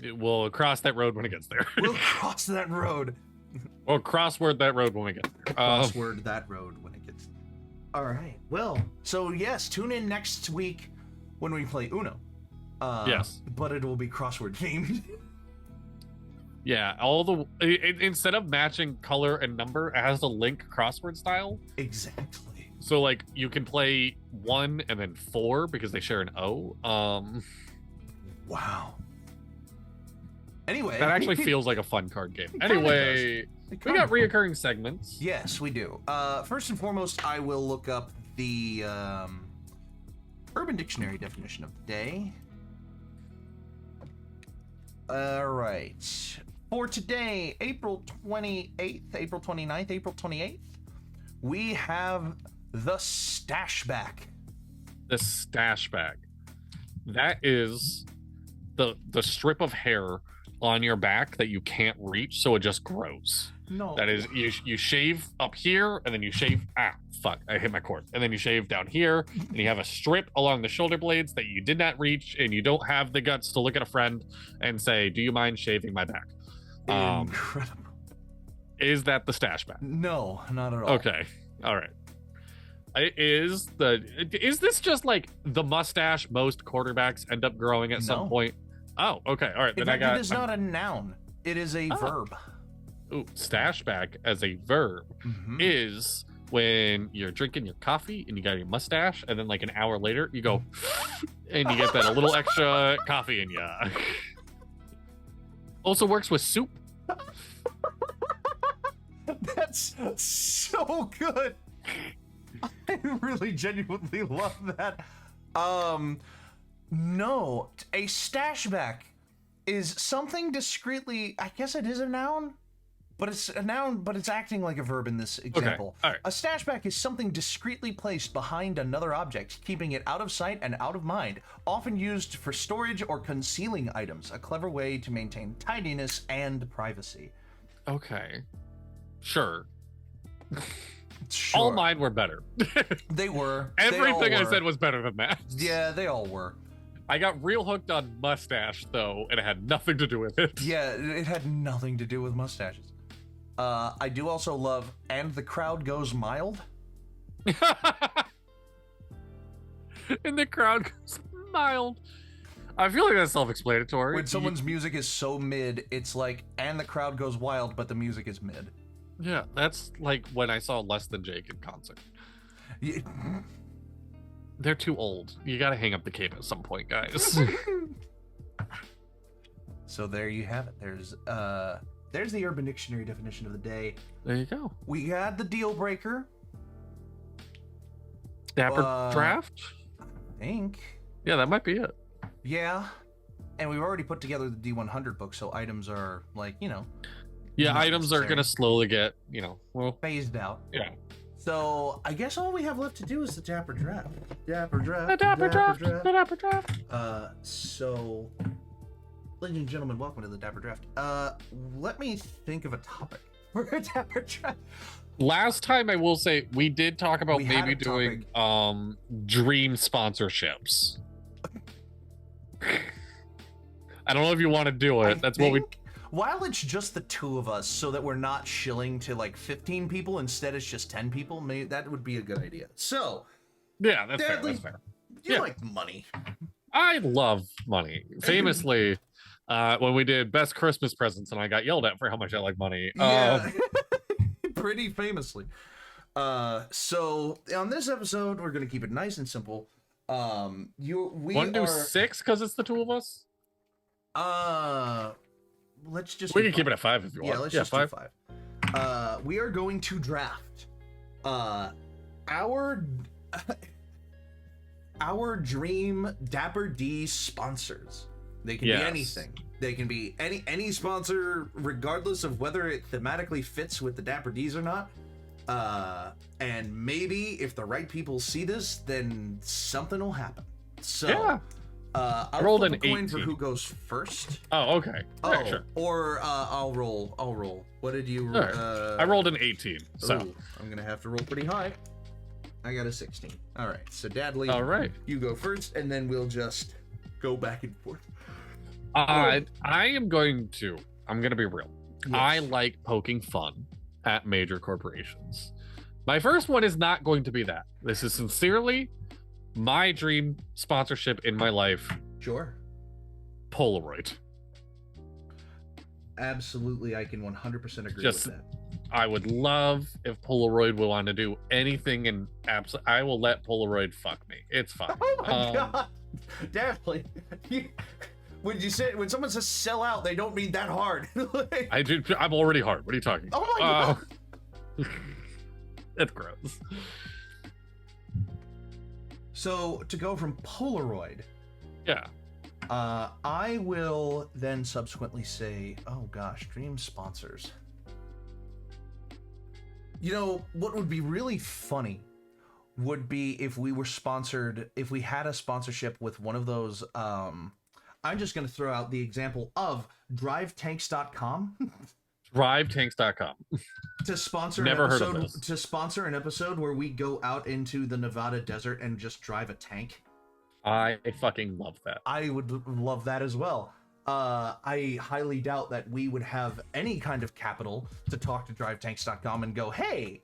We'll cross that road when it gets there. We'll cross that road. Or crossword that road when we get there. Crossword that road when it gets there. All right. Well, so yes, tune in next week when we play Uno. Yes. But it will be crossword themed. Yeah, instead of matching color and number, it has the link crossword style. Exactly. So like you can play 1 and then 4 because they share an O. Wow. Anyway, That actually feels like a fun card game. Anyway, we got reoccurring segments. Yes, we do. First and foremost, I will look up the Urban Dictionary definition of the day. All right. For today, April 28th, April 29th, April 28th, we have the stash back. The stash bag. That is the strip of hair on your back that you can't reach, so it just grows. No. That is, you shave up here, and then you shave. Fuck! I hit my cord. And then you shave down here, and you have a strip along the shoulder blades that you did not reach, and you don't have the guts to look at a friend and say, "Do you mind shaving my back?" Incredible. Is that the stash bag? No, not at all. Okay. All right. Is this just like the mustache most quarterbacks end up growing at some point? Oh, okay. All right. In fact, it is not a noun. It is a verb. Ooh, stash back as a verb is when you're drinking your coffee and you got your mustache, and then like an hour later you go and you get that a little extra coffee in you. Also works with soup. That's so good. I really genuinely love that. No, a stashback is something discreetly, I guess it is a noun, but it's a noun, but it's acting like a verb in this example. Okay. All right. A stashback is something discreetly placed behind another object, keeping it out of sight and out of mind, often used for storage or concealing items, a clever way to maintain tidiness and privacy. Okay. Sure. Sure. All mine were better. They were. Everything I said was better than that. Yeah, they all were. I got real hooked on mustache, though, and it had nothing to do with it. Yeah, it had nothing to do with mustaches. I do also love, and the crowd goes mild. And the crowd goes mild. I feel like that's self-explanatory. When someone's music is so mid, it's like, and the crowd goes wild, but the music is mid. Yeah, that's like when I saw Less Than Jake in concert. Yeah. They're too old. You gotta hang up the cape at some point, guys. So there you have it. There's the Urban Dictionary definition of the day. There you go. We had the deal breaker. Dapper draft? I think. Yeah, that might be it. Yeah. And we've already put together the D100 book, so items are like, Yeah, items are gonna slowly get, phased out. Yeah. So I guess all we have left to do is the Dapper draft. Dapper draft. The Dapper draft. The Dapper draft. So, ladies and gentlemen, welcome to the Dapper draft. Let me think of a topic for a Dapper draft. Last time, I will say we did talk about maybe doing dream sponsorships. I don't know if you want to do it. That's what we. While it's just the two of us, so that we're not shilling to like 15 people, instead it's just 10 people, maybe that would be a good idea. So, yeah, that's fair. That's fair. You like money. I love money. Famously, when we did best Christmas presents, and I got yelled at for how much I like money. Yeah, pretty famously. So on this episode, we're gonna keep it nice and simple. We want to do 6 because it's the two of us. Let's just. We can keep it at 5 if you want. Yeah, let's just do 5. We are going to draft our dream Dapper D sponsors. They can be anything. They can be any sponsor, regardless of whether it thematically fits with the Dapper Ds or not. And maybe if the right people see this, then something will happen. So. Yeah. I rolled an 18 for who goes first. Oh, okay. Yeah, sure. Or I'll roll. What did you? Right. I rolled an 18. So I'm gonna have to roll pretty high. I got a 16. All right. So Dadley, all right, you go first, and then we'll just go back and forth. I'm gonna be real. Yes. I like poking fun at major corporations. My first one is not going to be that. This is sincerely my dream sponsorship in my life. Sure. Polaroid. Absolutely, I can 100% agree with that. I would love if Polaroid would want to do anything in I will let Polaroid fuck me. It's fine. Oh my god. Definitely. When someone says sell out, they don't mean that hard. Like, I'm already hard. What are you talking about? Oh my god. That's gross. So to go from Polaroid, yeah, I will then subsequently say, oh gosh, dream sponsors. You know, what would be really funny would be if we were sponsored, if we had a sponsorship with one of those, I'm just going to throw out the example of drivetanks.com. drivetanks.com. To sponsor Never heard of this. To sponsor an episode where we go out into the Nevada desert and just drive a tank. I fucking love that. I would love that as well. I highly doubt that we would have any kind of capital to talk to drivetanks.com and go, hey,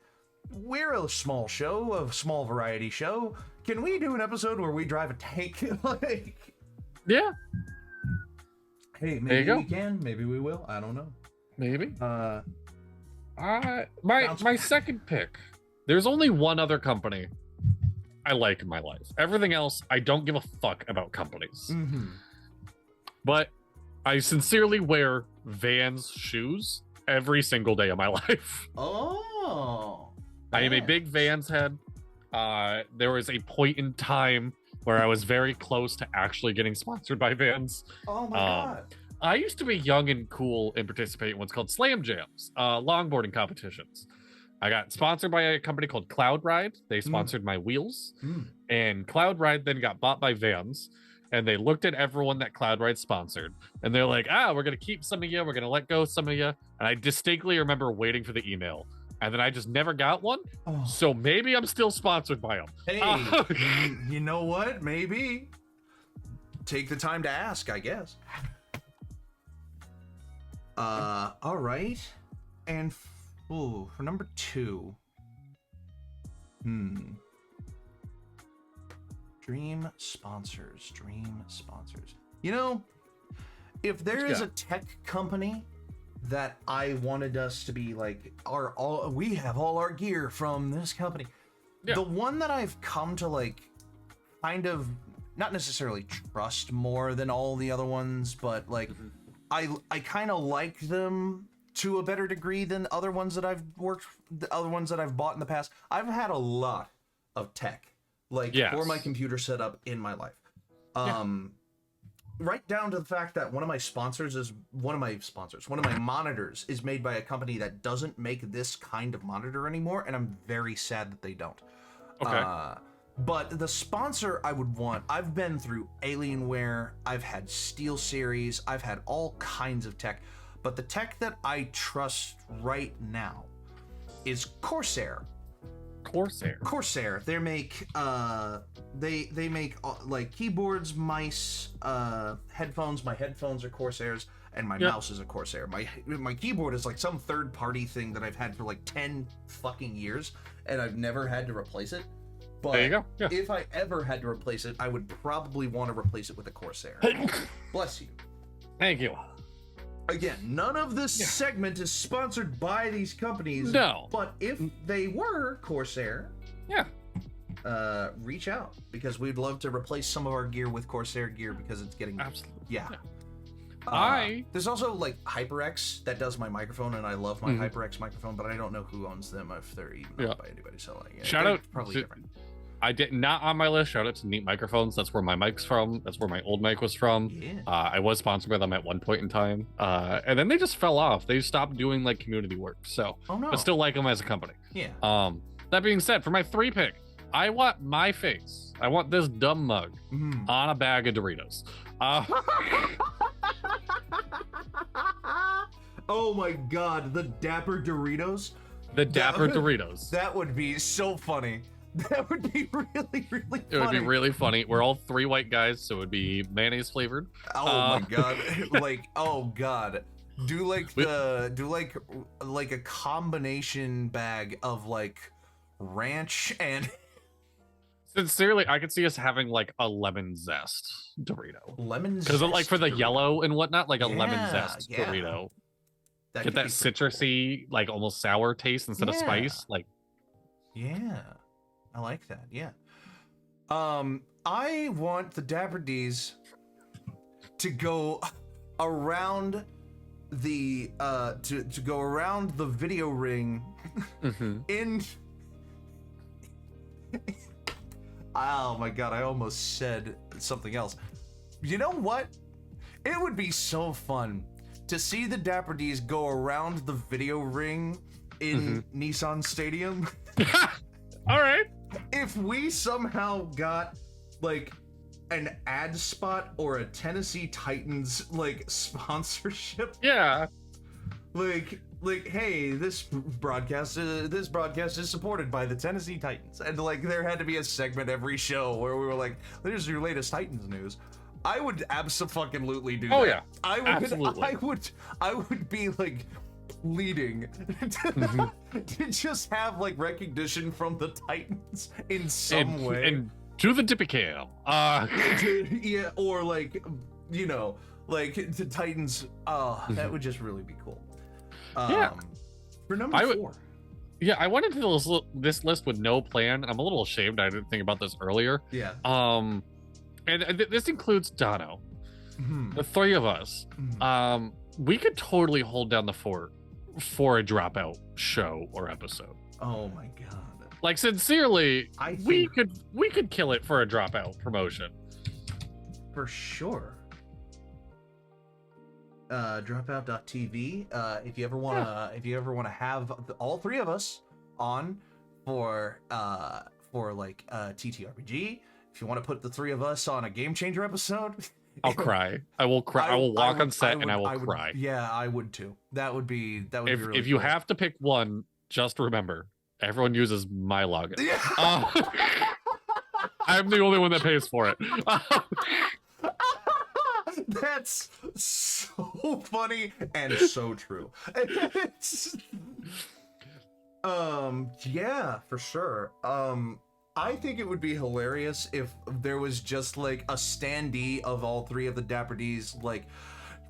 we're a small show, a small variety show. Can we do an episode where we drive a tank? Like, yeah. Hey, maybe we can, maybe we will. I don't know. Maybe. My second pick. There's only one other company I like in my life. Everything else, I don't give a fuck about companies. Mm-hmm. But I sincerely wear Vans shoes every single day of my life. Oh. I am a big Vans head. There was a point in time where I was very close to actually getting sponsored by Vans. Oh my god. I used to be young and cool and participate in what's called slam jams, longboarding competitions. I got sponsored by a company called Cloud Ride. They sponsored my wheels. And Cloud Ride then got bought by Vans. And they looked at everyone that Cloud Ride sponsored. And they're like, we're going to keep some of you. We're going to let go of some of you. And I distinctly remember waiting for the email. And then I just never got one. Oh. So maybe I'm still sponsored by them. Hey, you know what? Maybe. Take the time to ask, I guess. All right. And for number 2. Dream sponsors. You know, if there is a tech company that I wanted us to be like, we have all our gear from this company. Yeah. The one that I've come to like kind of not necessarily trust more than all the other ones, but like I kind of like them to a better degree than other ones that I've bought in the past. I've had a lot of tech for my computer setup in my life. Right down to the fact that one of my monitors is made by a company that doesn't make this kind of monitor anymore, and I'm very sad that they don't. Okay. But the sponsor I would want, I've been through Alienware, I've had SteelSeries, I've had all kinds of tech, but the tech that I trust right now is Corsair. Corsair. They make they make like keyboards, mice, headphones. My headphones are Corsairs, and my mouse is a Corsair. My keyboard is like some third-party thing that I've had for like 10 fucking years, and I've never had to replace it. But there you go. Yeah. If I ever had to replace it, I would probably want to replace it with a Corsair. Bless you. Thank you. Again, none of this segment is sponsored by these companies. No. But if they were Corsair, reach out, because we'd love to replace some of our gear with Corsair gear, because it's getting there's also like HyperX that does my microphone, and I love my HyperX microphone, but I don't know who owns them, if they're even owned by anybody. So like, shout out, probably different. I did not on my list. Shout out to Neat Microphones. That's where my mic's from. That's where my old mic was from. Yeah. I was sponsored by them at one point in time, and then they just fell off. They stopped doing like community work. So, but still like them as a company. Yeah. That being said, for my 3 pick, I want my face. I want this dumb mug on a bag of Doritos. Oh my god, the Dapper Doritos. The Dapper Doritos. That would be so funny. That would be really, really funny. It would be really funny. We're all 3 white guys, so it would be mayonnaise flavored. Oh my god. Like, oh god. Do like a combination bag of like ranch and sincerely, I could see us having like a lemon zest Dorito. Lemon zest. Because like for the yellow and whatnot, like a lemon zest Dorito. That Get could that be pretty citrusy, like almost sour taste instead of Yeah. spice. Like, Yeah, I like that. Yeah. I want the Dapper D's to go around the to go around the video ring in. Oh my god! I almost said something else. You know what? It would be so fun to see the Dapper D's go around the video ring in Nissan Stadium. all right. If we somehow got like an ad spot or a Tennessee Titans like sponsorship, Yeah. like hey, this broadcast is supported by the Tennessee Titans, and like there had to be a segment every show where we were like, "There's your latest Titans news." I would abso-fucking-lutely do that. Oh yeah. I would. Absolutely. I would be like pleading to just have like recognition from the Titans in some way. And to the Dippy Cam. Yeah, or like, you know, like the Titans. That would just really be cool. Yeah. For number 4. Yeah, I went into this list with no plan. I'm a little ashamed I didn't think about this earlier. Yeah. And this includes Dono. The three of us. We could totally hold down the fort for a Dropout show or episode. Oh my god. Like sincerely, we think could kill it for a Dropout promotion. for sure. Dropout.tv. If you ever wanna have all three of us on for like TTRPG, if you want to put the three of us on a Game Changer episode, I'll cry. I will cry. I will walk on set and I will cry. Yeah, I would too. That would be really If you cool. have to pick one, just remember everyone uses my login. Yeah. I'm the only one that pays for it. That's so funny and so true. Yeah, for sure. I think it would be hilarious if there was just like a standee of all three of the Dapper D's, like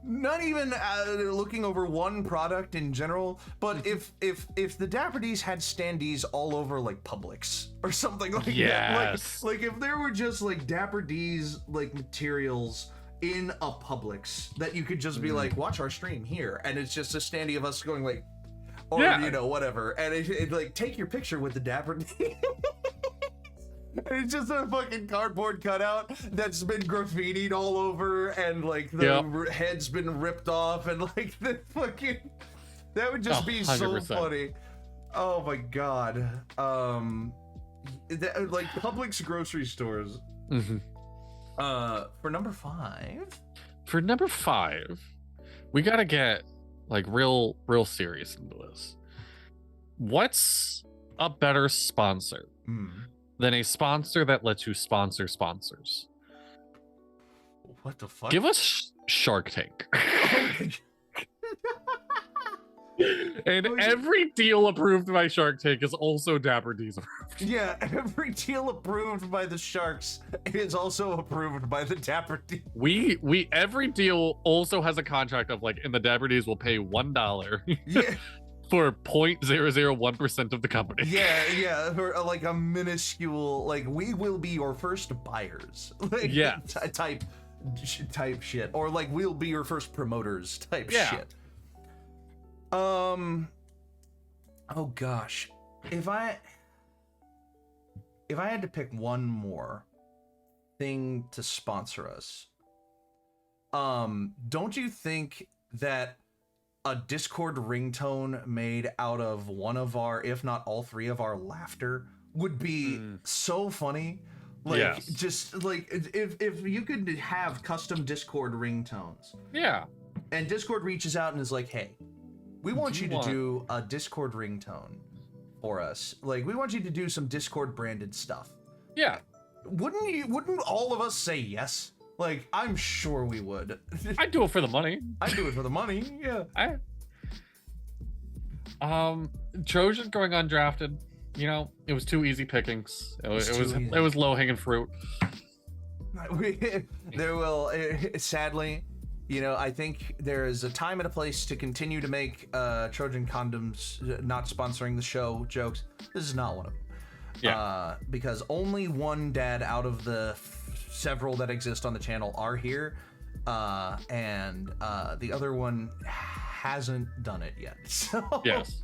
not even looking over one product in general, but if the Dapper D's had standees all over like Publix or something like that, like if there were just like Dapper D's like materials in a Publix that you could just be like, watch our stream here, and it's just a standee of us going like, or you know, whatever, and it like take your picture with the Dapper D. And it's just a fucking cardboard cutout that's been graffitied all over, and like the head's been ripped off, and like the fucking that would just be 100%. so funny. Oh my god. Like Publix grocery stores. For number 5. For number 5, we gotta get like real serious into this. What's a better sponsor than a sponsor that lets you sponsor sponsors? What the fuck? Give us Shark Tank. And every deal approved by Shark Tank is also Dapper D's approved. Yeah, every deal approved by the Sharks is also approved by the Dapper D. We every deal also has a contract of like, and the Dapper D's will pay $1 Yeah. for 0.001% of the company. Yeah, for like a minuscule, like we will be your first buyers. Like, type shit, or like we'll be your first promoters type shit. Oh gosh, if I had to pick one more thing to sponsor us, don't you think that a Discord ringtone made out of one of our, if not all three of our laughter would be so funny? Like, just like if you could have custom Discord ringtones. Yeah. And Discord reaches out and is like, hey, we want you to do a Discord ringtone for us. Like, we want you to do some Discord branded stuff. Yeah. Wouldn't all of us say yes? Like, I'm sure we would. I'd do it for the money. I'd do it for the money, yeah. Trojan going undrafted, you know, it was too easy pickings. It was low hanging fruit. There will, sadly, You know, I think there is a time and a place to continue to make Trojan Condoms not sponsoring the show jokes. This is not one of them. Yeah. Because only one dad out of the several that exist on the channel are here, and the other one hasn't done it yet. So. Yes.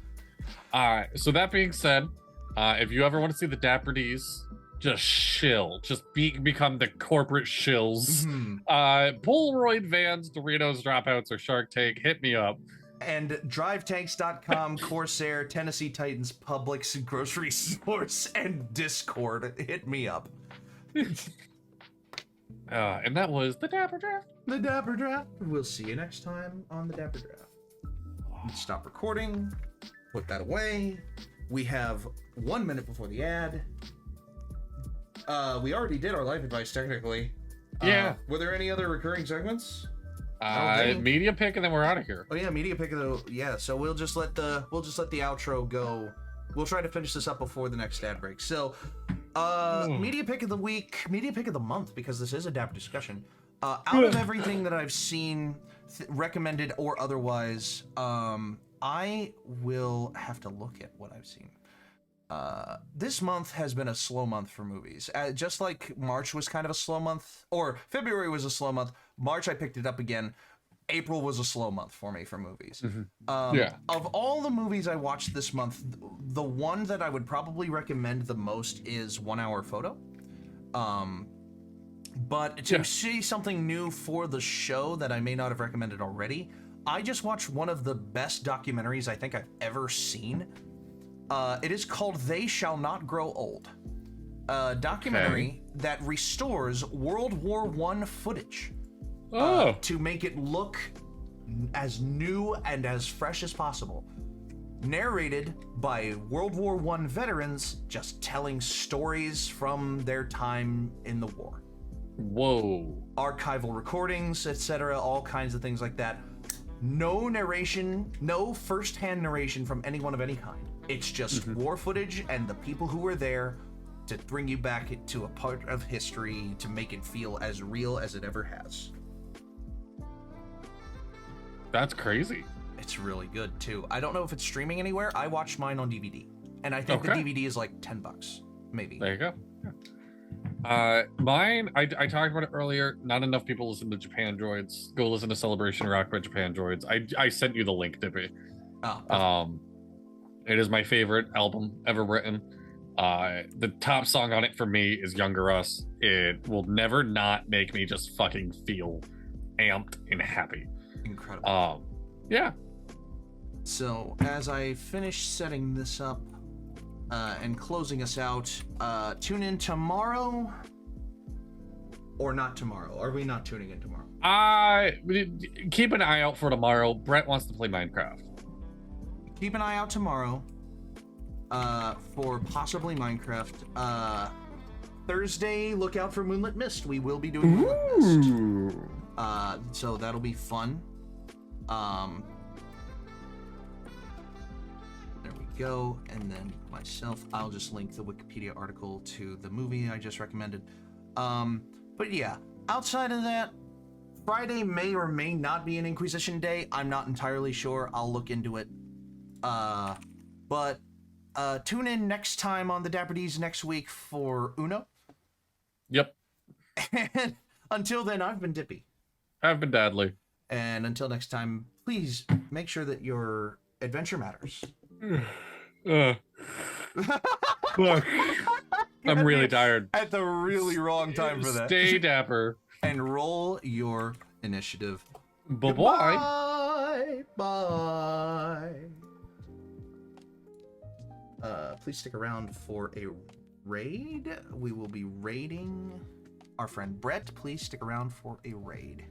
So that being said, if you ever want to see the Dapper D's, just shill. Just become the corporate shills. Polaroid vans, Doritos, Dropouts, or Shark Tank, hit me up. And DriveTanks.com, Corsair, Tennessee Titans, Publix, grocery stores, and Discord. Hit me up. And that was the Dapper Draft. The Dapper Draft. We'll see you next time on the Dapper Draft. Let's stop recording. Put that away. We have 1 minute before the ad. We already did our life advice, technically. Yeah. Were there any other recurring segments? Media pick, and then we're out of here. Oh yeah, media pick though. Yeah, so we'll just let the outro go. We'll try to finish this up before the next ad break. So, media pick of the week, media pick of the month, because this is a Dapper discussion. Out of everything that I've seen, recommended or otherwise, I will have to look at what I've seen. This month has been a slow month for movies. Just like March was kind of a slow month, or February was a slow month. March I picked it up again. April was a slow month for me for movies. Of all the movies I watched this month, the one that I would probably recommend the most is 1 Hour Photo. But to see something new for the show that I may not have recommended already, I just watched one of the best documentaries I think I've ever seen. It is called They Shall Not Grow Old. A documentary that restores World War I footage to make it look as new and as fresh as possible. Narrated by World War I veterans just telling stories from their time in the war. Whoa. Archival recordings, etc., all kinds of things like that. No narration, no first-hand narration from anyone of any kind. It's just war footage and the people who were there to bring you back to a part of history to make it feel as real as it ever has. That's crazy. It's really good too. I don't know if it's streaming anywhere. I watched mine on DVD, and I think the DVD is like $10, maybe. There you go. Mine, I talked about it earlier. Not enough people listen to Japan Droids. Go listen to Celebration Rock by Japan Droids. I sent you the link, Dippy. It is my favorite album ever written. The top song on it for me is Younger Us. It will never not make me just fucking feel amped and happy. Incredible. Yeah. So as I finish setting this up and closing us out, tune in tomorrow, or not tomorrow. Are we not tuning in tomorrow? Keep an eye out for tomorrow. Brett wants to play Minecraft. Keep an eye out tomorrow for possibly Minecraft. Thursday, look out for Moonlit Mist. We will be doing Moonlit Mist. So that'll be fun. There we go. And then myself, I'll just link the Wikipedia article to the movie I just recommended. But yeah, outside of that, Friday may or may not be an Inquisition Day. I'm not entirely sure. I'll look into it. But tune in next time on the Dapper D's next week for Uno. Yep. And until then, I've been Dippy. I've been Dadley. And until next time, please make sure that your adventure matters. I'm really tired. At the really wrong time for that. Stay dapper. And roll your initiative. Bye-bye. Bye. Please stick around for a raid. We will be raiding our friend Brett. Please stick around for a raid.